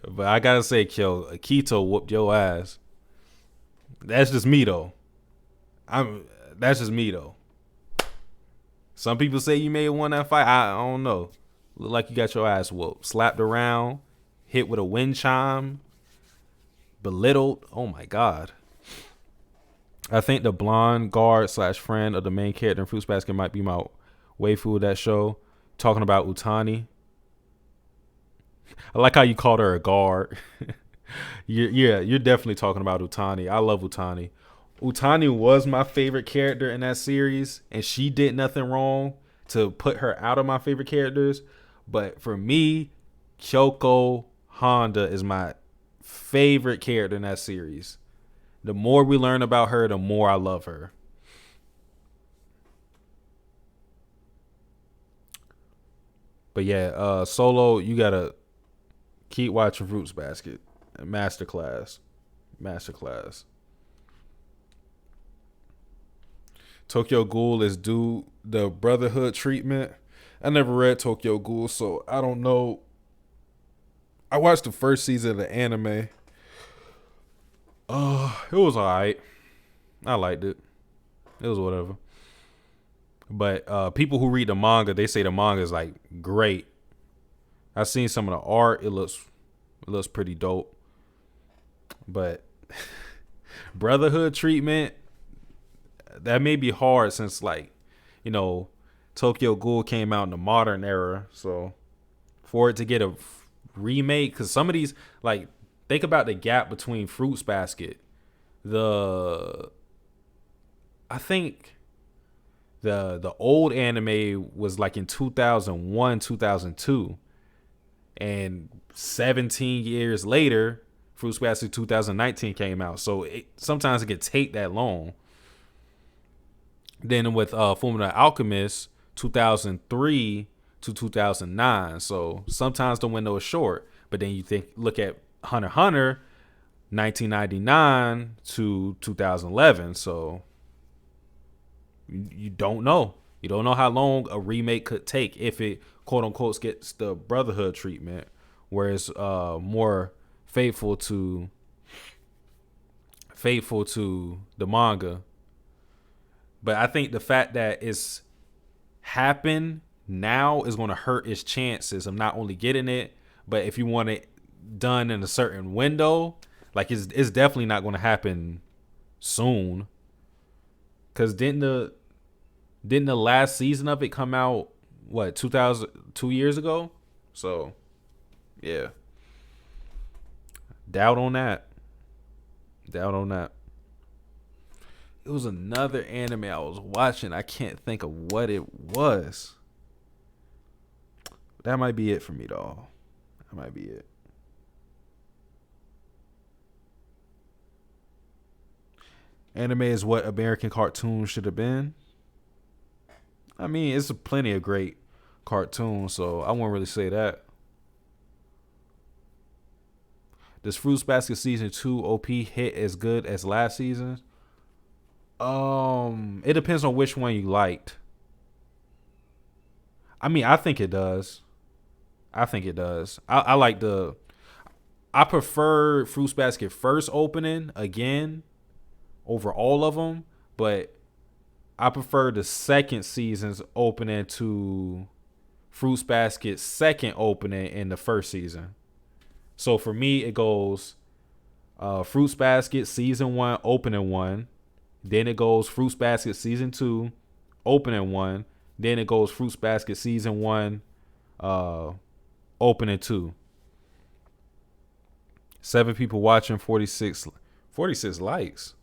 S1: But I gotta say, Kyo, Akito whooped your ass. That's just me though. That's just me though. Some people say you may have won that fight. I don't know. Look like you got your ass whooped, slapped around, hit with a wind chime, belittled. Oh my god. I think the blonde guard slash friend of the main character in Fruits Basket might be my waifu of that show. Talking about Utani. I like how you called her a guard. You're definitely talking about Utani. I love Utani. Utani was my favorite character in that series, and she did nothing wrong to put her out of my favorite characters. But for me, Kyoko Honda is my favorite character in that series. The more we learn about her, the more I love her. But yeah, Solo, you gotta keep watching Fruits Basket. Masterclass. Masterclass. Tokyo Ghoul is due the Brotherhood treatment. I never read Tokyo Ghoul, so I don't know. I watched the first season of the anime. It was alright. I liked it. It was whatever. But people who read the manga, they say the manga is like great. I've seen some of the art. It looks pretty dope. But Brotherhood treatment, that may be hard since, like, you know, Tokyo Ghoul came out in the modern era. So for it to get a remake, because some of these, like, think about the gap between Fruits Basket. I think the old anime was like in 2001, 2002. And 17 years later, Fruits Basket 2019 came out. So sometimes it can take that long. Then with Fullmetal Alchemist, 2003 to 2009. So sometimes the window is short. But then look at Hunter x Hunter, 1999 to 2011. So you don't know. You don't know how long a remake could take if it, quote unquote, gets the Brotherhood treatment, where it's more faithful to the manga. But I think the fact that it's happened now is going to hurt its chances of not only getting it, but if you want it done in a certain window, like it's definitely not going to happen soon. Because didn't the last season of it come out, what, 2 years ago? So, yeah. Doubt on that. It was another anime I was watching. I can't think of what it was. That might be it for me, though. That might be it. Anime is what American cartoons should have been. I mean, it's plenty of great cartoons, so I won't really say that. Does Fruits Basket season 2 OP hit as good as last season? It depends on which one you liked. I mean, I think it does. I prefer Fruits Basket first opening again over all of them, but I prefer the second season's opening to Fruits Basket's second opening in the first season. So for me, it goes Fruits Basket season 1 opening 1, then it goes Fruits Basket season 2 opening 1, then it goes Fruits Basket season 1 opening 2. 7 people watching, 46 likes.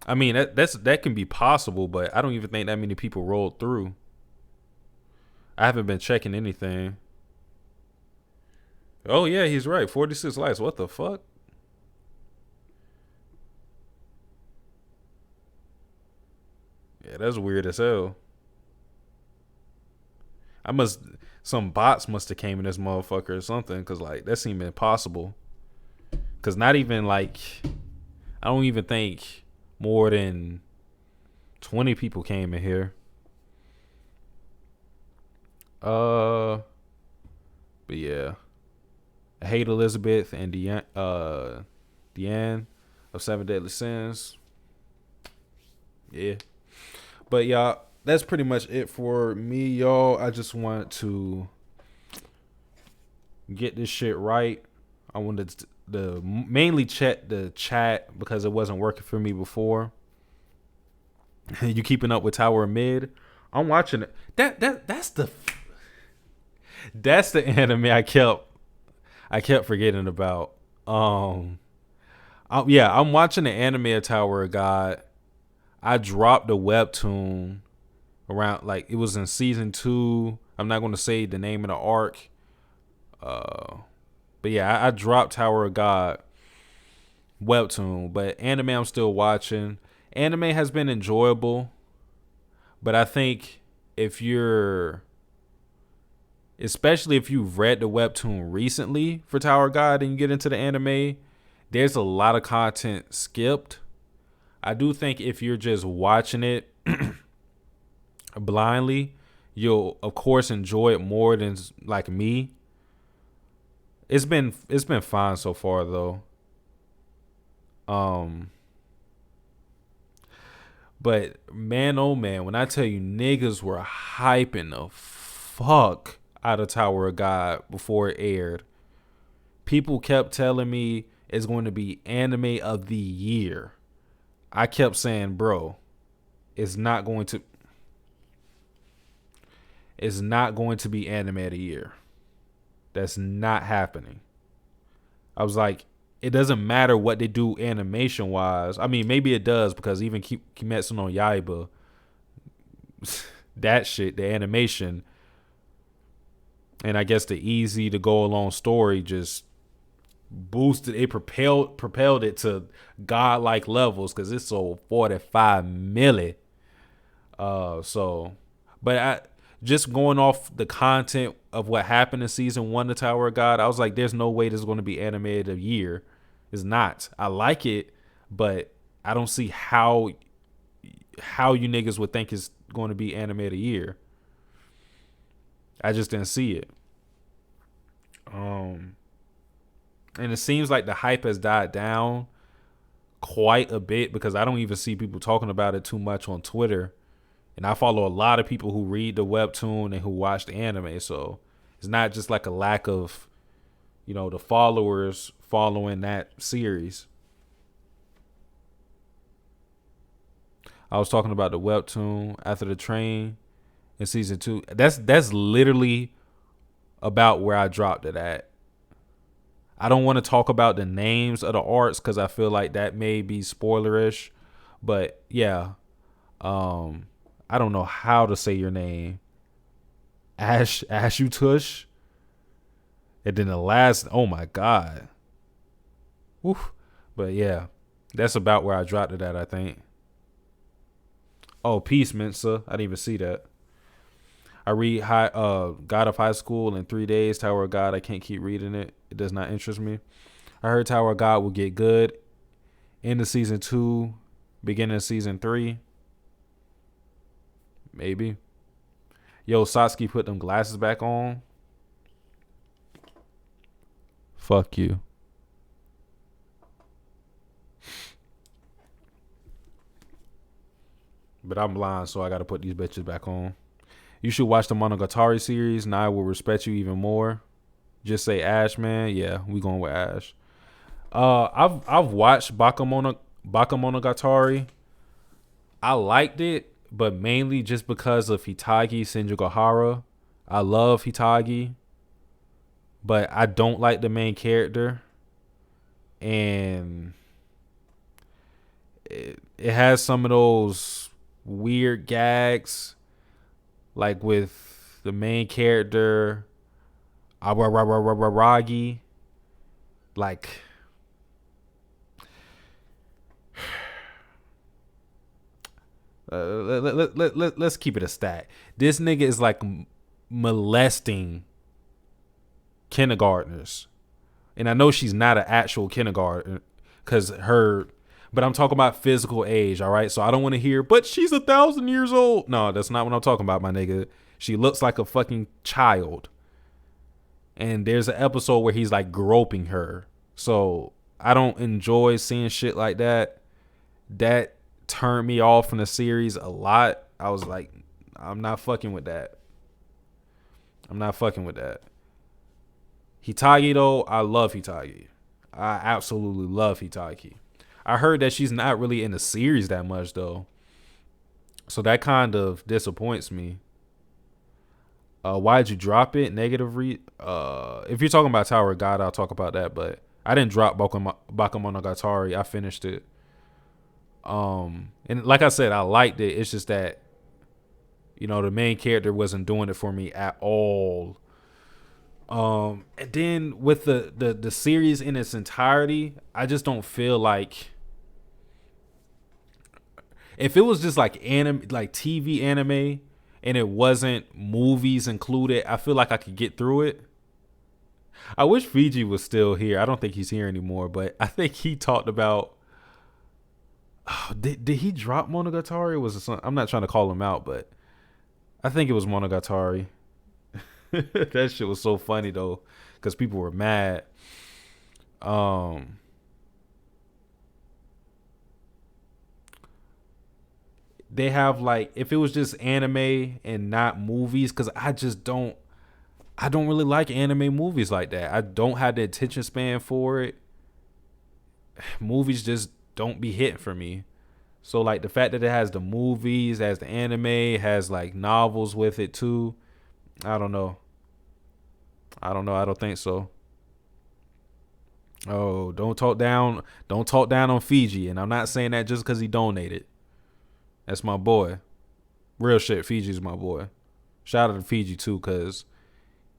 S1: I mean, that can be possible, but I don't even think that many people rolled through. I haven't been checking anything. Oh yeah, he's right. 46 likes. What the fuck? Yeah, that's weird as hell. Some bots must have came in this motherfucker or something, cause like that seemed impossible. Cause not even like, I don't even think more than 20 people came in here. But yeah, I hate Elizabeth and Deanne of Seven Deadly Sins. Yeah, but y'all, that's pretty much it for me, y'all. I just want to get this shit right. I wanted to mainly check the chat because it wasn't working for me before. You keeping up with Tower of Mid? I'm watching it. That's the anime I kept forgetting about. I'm watching the anime of Tower of God. I dropped the webtoon around, like, it was in season 2. I'm not going to say the name of the arc. But yeah, I dropped Tower of God webtoon, but anime I'm still watching. Anime has been enjoyable, but I think especially if you've read the webtoon recently for Tower of God and you get into the anime, there's a lot of content skipped. I do think if you're just watching it blindly, you'll of course enjoy it more than like me. It's been fine so far though. But man, oh man, when I tell you niggas were hyping the fuck out of Tower of God before it aired, people kept telling me it's going to be anime of the year. I kept saying, bro, it's not going to be anime of the year. That's not happening. I was like, it doesn't matter what they do animation wise. I mean, maybe it does because even Kimetsu no Yaiba, that shit, the animation, and I guess the easy to go along story just boosted it, propelled it to godlike levels because it sold 45 million. But just going off the content of what happened in season 1 of Tower of God, I was like, there's no way this is going to be animated of year. It's not. I like it, but I don't see how you niggas would think it's going to be animated of year. I just didn't see it. And it seems like the hype has died down quite a bit because I don't even see people talking about it too much on Twitter. And I follow a lot of people who read the webtoon and who watch the anime. So it's not just like a lack of, the followers following that series. I was talking about the webtoon After the Train in season 2. That's literally about where I dropped it at. I don't want to talk about the names of the arcs because I feel like that may be spoilerish. But yeah, I don't know how to say your name. Ashutush. And then the last, oh my God. Woof. But yeah, that's about where I dropped it at, I think. Oh, peace, Mensa. I didn't even see that. I read God of High School in 3 days. Tower of God, I can't keep reading it. It does not interest me. I heard Tower of God will get good into season 2, beginning of season 3. Maybe. Yo, Satsuki put them glasses back on. Fuck you. But I'm blind, so I gotta put these bitches back on. You should watch the Monogatari series. Now I will respect you even more. Just say Ash, man. Yeah, we going with Ash. I've watched Bakemonogatari. I liked it, but mainly just because of Hitagi Senjugahara. I love Hitagi, but I don't like the main character. And it has some of those weird gags, like with the main character, Aragi. Like, let's keep it a stat. This nigga is like molesting kindergartners, and I know she's not an actual kindergartner but I'm talking about physical age. All right, so I don't want to hear, but she's 1,000 years old. No, that's not what I'm talking about, my nigga. She looks like a fucking child, and there's an episode where he's like groping her. So I don't enjoy seeing shit like that. That turned me off from the series a lot. I was like, I'm not fucking with that. I'm not fucking with that. Hitagi though, I love Hitagi. I absolutely love Hitagi. I heard that she's not really in the series that much though, so that kind of disappoints me. Why'd you drop it? Negative read. If you're talking about Tower of God, I'll talk about that. But I didn't drop Bakemonogatari. I finished it. And like I said, I liked it. It's just that, the main character wasn't doing it for me at all. And then with the series in its entirety, I just don't feel like, if it was just like anime, like TV anime, and it wasn't movies included, I feel like I could get through it. I wish Fiji was still here. I don't think he's here anymore, but I think he talked about. Oh, did he drop Monogatari? Or was it I'm not trying to call him out, but I think it was Monogatari. That shit was so funny though, because people were mad. They have like, if it was just anime and not movies, because I don't really like anime movies like that. I don't have the attention span for it. Movies just don't be hitting for me. So like the fact that it has the movies, has the anime, has like novels with it too. I don't know. I don't think so. Oh, don't talk down on Fiji. And I'm not saying that just because he donated. That's my boy. Real shit, Fiji's my boy. Shout out to Fiji too, because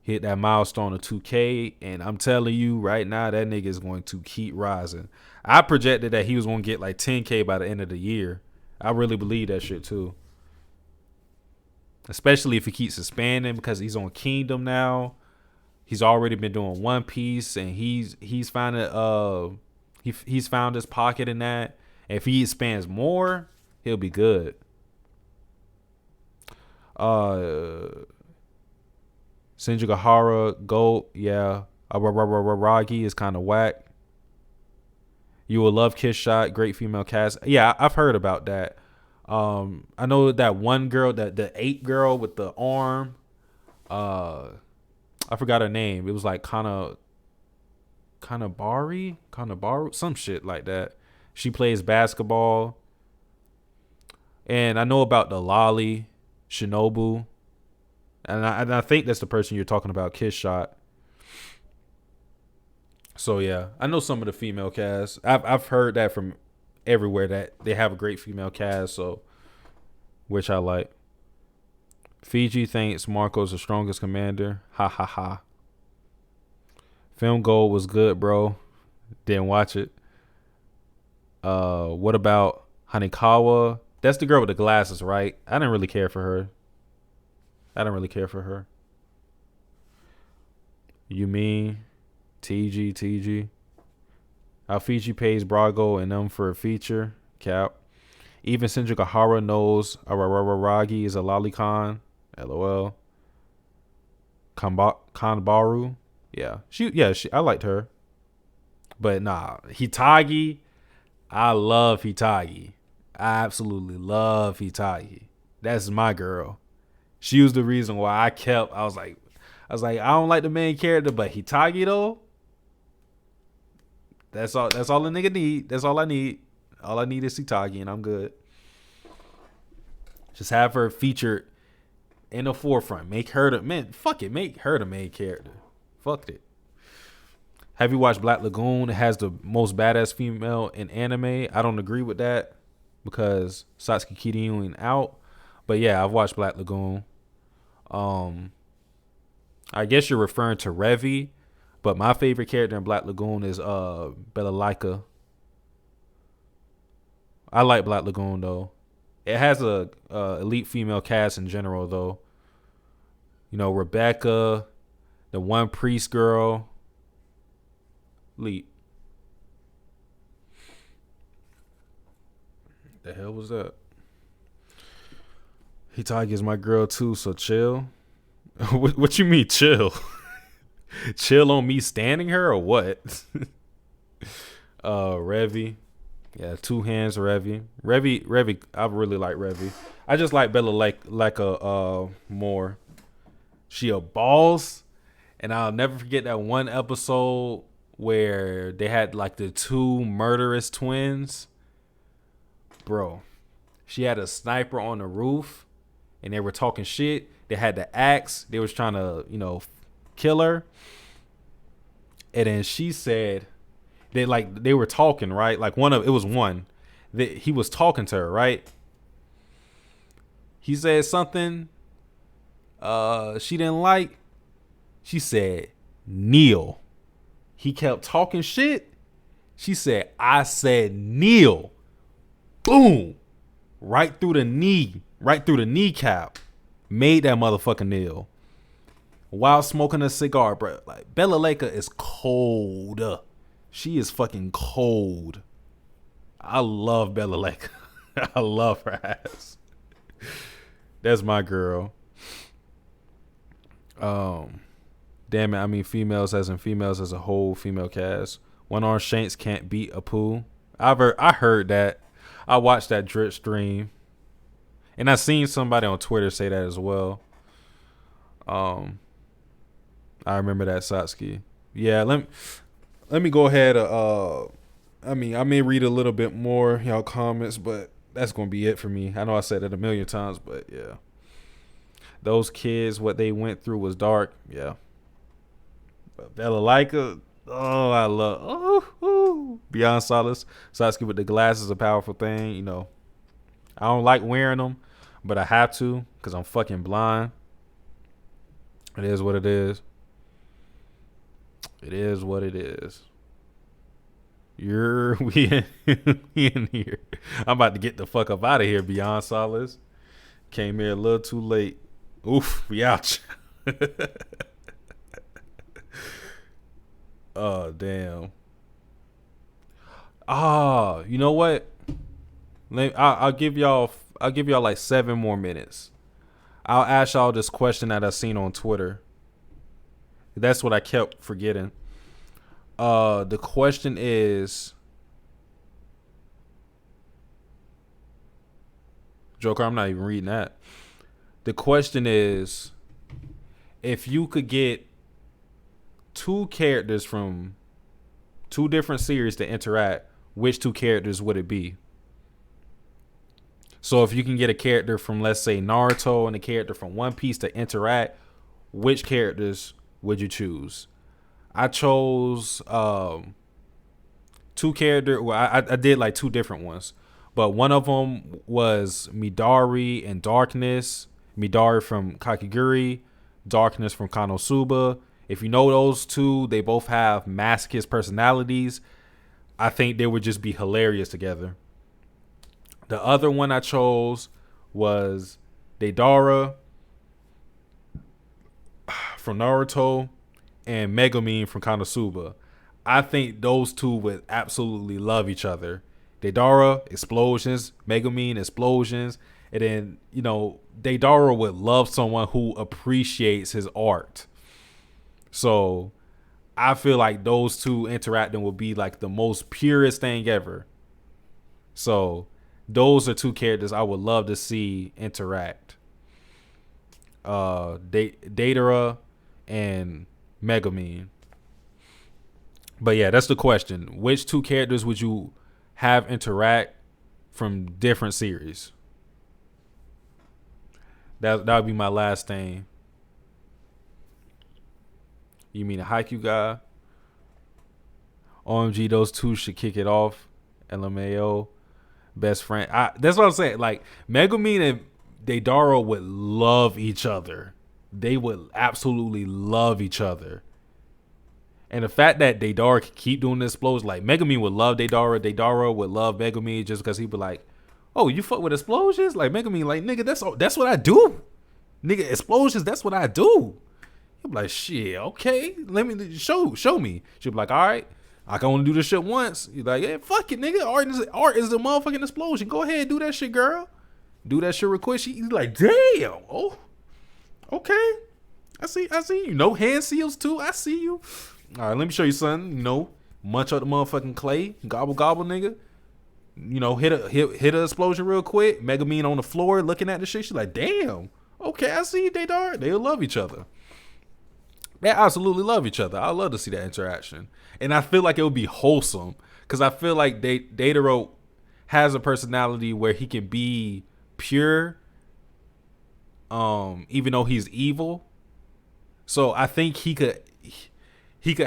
S1: hit that milestone of 2K, and I'm telling you right now, that nigga is going to keep rising. I projected that he was going to get like 10K by the end of the year. I really believe that shit too. Especially if he keeps expanding, because he's on Kingdom now. He's already been doing One Piece, and he's finding he's found his pocket in that. If he expands more, he'll be good. Shinjigahara, GOAT, yeah. Araragi is kind of whack. You will love Kiss Shot, great female cast. Yeah, I've heard about that. I know that one girl, that the 8 girl with the arm. I forgot her name. It was like Kanabari, some shit like that. She plays basketball. And I know about the Lolly, Shinobu. And I think that's the person you're talking about, Kiss Shot. So yeah, I know some of the female cast. I've heard that from everywhere, that they have a great female cast, so which I like. Fiji thinks Marco's the strongest commander. Ha ha ha. Film Gold was good, bro. Didn't watch it. What about Hanekawa? That's the girl with the glasses, right? I didn't really care for her. You mean TG? How Fiji pays Brago and them for a feature. Cap. Even Shinjigahara knows Araragi is a lolicon. LOL. Kanbaru. Yeah. I liked her. But nah. Hitagi. I love Hitagi. I absolutely love Hitagi. That's my girl. She was the reason why I was like, I don't like the main character, but Hitagi though, that's all the nigga need. That's all I need. All I need is Hitagi, and I'm good. Just have her featured in the forefront. Make her the make her the main character. Fuck it. Have you watched Black Lagoon? It has the most badass female in anime. I don't agree with that because Satsuki Kiryu out. But yeah, I've watched Black Lagoon. I guess you're referring to Revi, but my favorite character in Black Lagoon is Bellalaika. I like Black Lagoon though. It has a elite female cast in general though. Rebecca, the one priest girl. Elite. The hell was that? Hitagi is my girl too, so chill. What you mean chill? Chill on me standing her or what? Revi. Yeah, two hands, Revy. I really like Revy. I just like Bella like a more. She a boss, and I'll never forget that one episode where they had like the two murderous twins. Bro, she had a sniper on the roof, and they were talking shit. They had the axe. They was trying to, kill her. And then she said they were talking, right? Like it was one that he was talking to her, right? He said something she didn't like. She said, kneel. He kept talking shit. She said, I said kneel. Boom. Right through the knee. Right through the kneecap. Made that motherfucker kneel. While smoking a cigar, bro. Like, Bella Leka is cold. She is fucking cold. I love Bella Leka. I love her ass. That's my girl. Damn it. I mean, females as a whole, female cast. One arm Shanks can't beat a poo. I heard that. I watched that drip stream, and I seen somebody on Twitter say that as well. I remember that, Satsuki. Yeah, let me go ahead. I may read a little bit more y'all comments, but that's gonna be it for me. I know I said it a million times, but yeah. Those kids, what they went through was dark. Yeah. But Bella Leka, I love Beyond Solace. Satsuki with the glasses, a powerful thing. I don't like wearing them, but I have to because I'm fucking blind. It is what it is. It is what it is. We in here. I'm about to get the fuck up out of here, Beyond Solace. Came here a little too late. Oof, we out. Oh, damn. You know what? I'll give y'all like 7 more minutes. I'll ask y'all this question that I seen on Twitter. That's what I kept forgetting. The question is, Joker, I'm not even reading that. The question is, if you could get 2 characters from 2 different series to interact, which 2 characters would it be? So if you can get a character from, let's say, Naruto and a character from One Piece to interact, which characters would you choose? I chose 2 characters. Well, I did like 2 different ones, but one of them was Midori and Darkness. Midori from Kakiguri, Darkness from Konosuba. If you know those 2, they both have masochist personalities. I think they would just be hilarious together. The other one I chose was Deidara from Naruto and Megumin from Konosuba. I think those 2 would absolutely love each other. Deidara, explosions. Megumin, explosions. And then, Deidara would love someone who appreciates his art. So I feel like those 2 interacting would be like the most purest thing ever. So those are 2 characters I would love to see interact. Deidara and Megumin. But yeah, that's the question. Which 2 characters would you have interact from different series? That would be my last thing. You mean a Haikyuu guy? OMG, those 2 should kick it off. LMAO, best friend. That's what I'm saying. Like, Megumin and Deidara would love each other. They would absolutely love each other. And the fact that Deidara can keep doing this explosion, like Megumin would love Deidara. Deidara would love Megumin just because he'd be like, "Oh, you fuck with explosions?" Like Megumin, like, nigga, that's what I do. Nigga, explosions, that's what I do. He'd be like, shit, okay, let me show me. She'd be like, all right, I can only do this shit once. He's like, yeah, fuck it, nigga. Art is the motherfucking explosion. Go ahead, do that shit, girl. Do that shit real quick. She's like, damn. Oh, okay. I see you. No hand seals too. I see you. All right, let me show you something. Munch up the motherfucking clay. Gobble, gobble, nigga. hit a explosion real quick. Megumin on the floor looking at the shit. She's like, damn. Okay, I see they are. They love each other. They absolutely love each other. I love to see that interaction, and I feel like it would be wholesome because I feel like Dataro has a personality where he can be pure, even though he's evil. So I think he could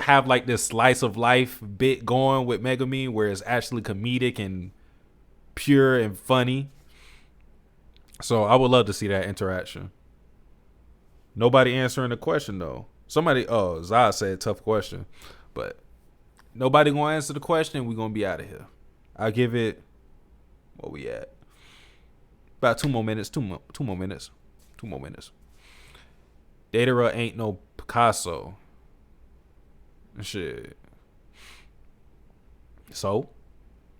S1: have like this slice of life bit going with Megumin where it's actually comedic and pure and funny. So I would love to see that interaction. Nobody answering the question though. Zod said tough question, but nobody gonna answer the question. We gonna be out of here. I'll give it. What we at? About 2 more minutes. Two more minutes. Datara ain't no Picasso. Shit. So,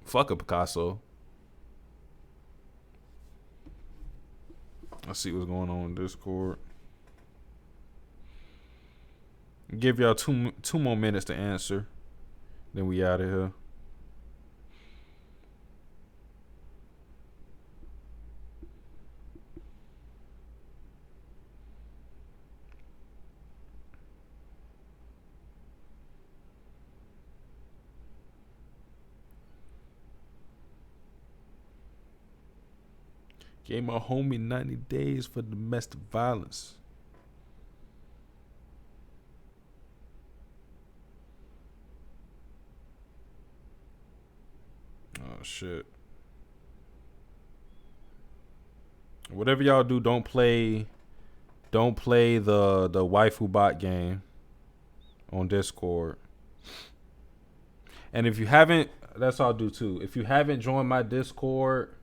S1: fuck a Picasso. Let's see what's going on in Discord. Give y'all two more minutes to answer. Then we out of here. Gave my homie 90 days for domestic violence. Oh shit. Whatever y'all do, don't play the waifu bot game on Discord. And if you haven't, that's all I'll do too. If you haven't joined my Discord,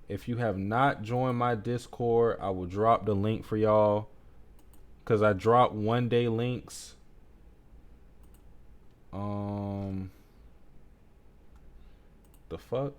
S1: if you have not joined my Discord, I will drop the link for y'all. Cause I drop 1 day links. The fuck?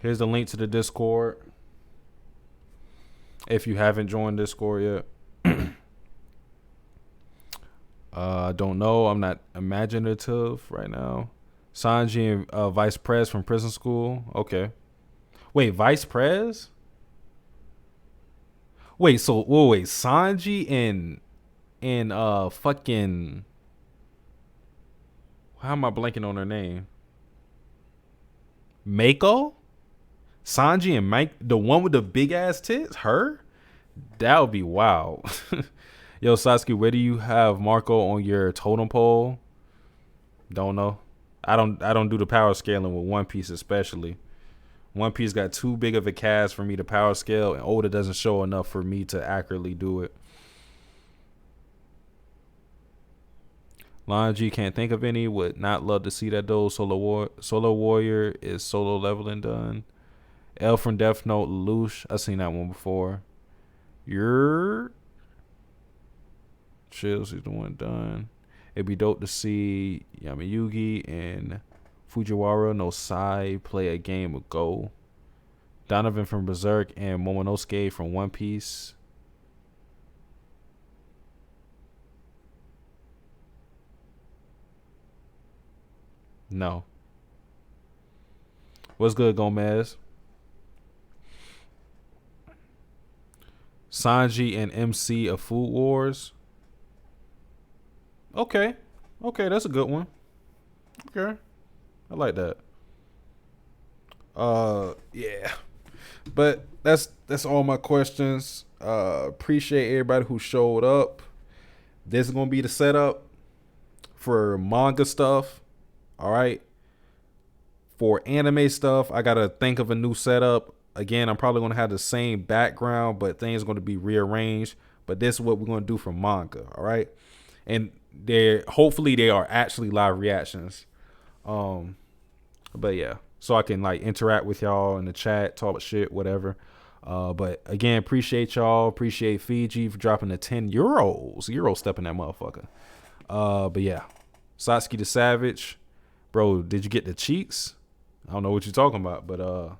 S1: Here's the link to the Discord. If you haven't joined Discord yet. I don't know. I'm not imaginative right now. Sanji and Vice Prez from prison school. Okay. Wait, Vice Prez? Wait, Sanji and fucking, how am I blanking on her name? Mako? Sanji and Mike, the one with the big ass tits, her? That would be wild. Yo, Sasuke, where do you have Marco on your totem pole? Don't know. I don't do the power scaling with One Piece especially. One Piece got too big of a cast for me to power scale, and Oda doesn't show enough for me to accurately do it. Lion G can't think of any. Would not love to see that though. Solo Warrior is solo leveling done. L from Death Note, Lelouch. I've seen that one before. Chills is the one done. It'd be dope to see Yamayugi and Fujiwara no Sai play a game of Go. Donovan from Berserk and Momonosuke from One Piece. No. What's good, Gomez? Sanji and MC of Food Wars. Okay, that's a good one. Okay, I like that. Yeah, but that's all my questions. Appreciate everybody who showed up. This is gonna be the setup for manga stuff. All right. For anime stuff, I gotta think of a new setup. Again, I'm probably gonna have the same background, but things are gonna be rearranged. But this is what we're gonna do for manga. All right, and hopefully they are actually live reactions. But yeah. so I can like interact with y'all in the chat, talk shit, whatever. But again, appreciate y'all. Appreciate Fiji for dropping the 10 euros. Euro stepping that motherfucker. But yeah, Satsuki the Savage, bro. Did you get the cheeks? I don't know what you're talking about, but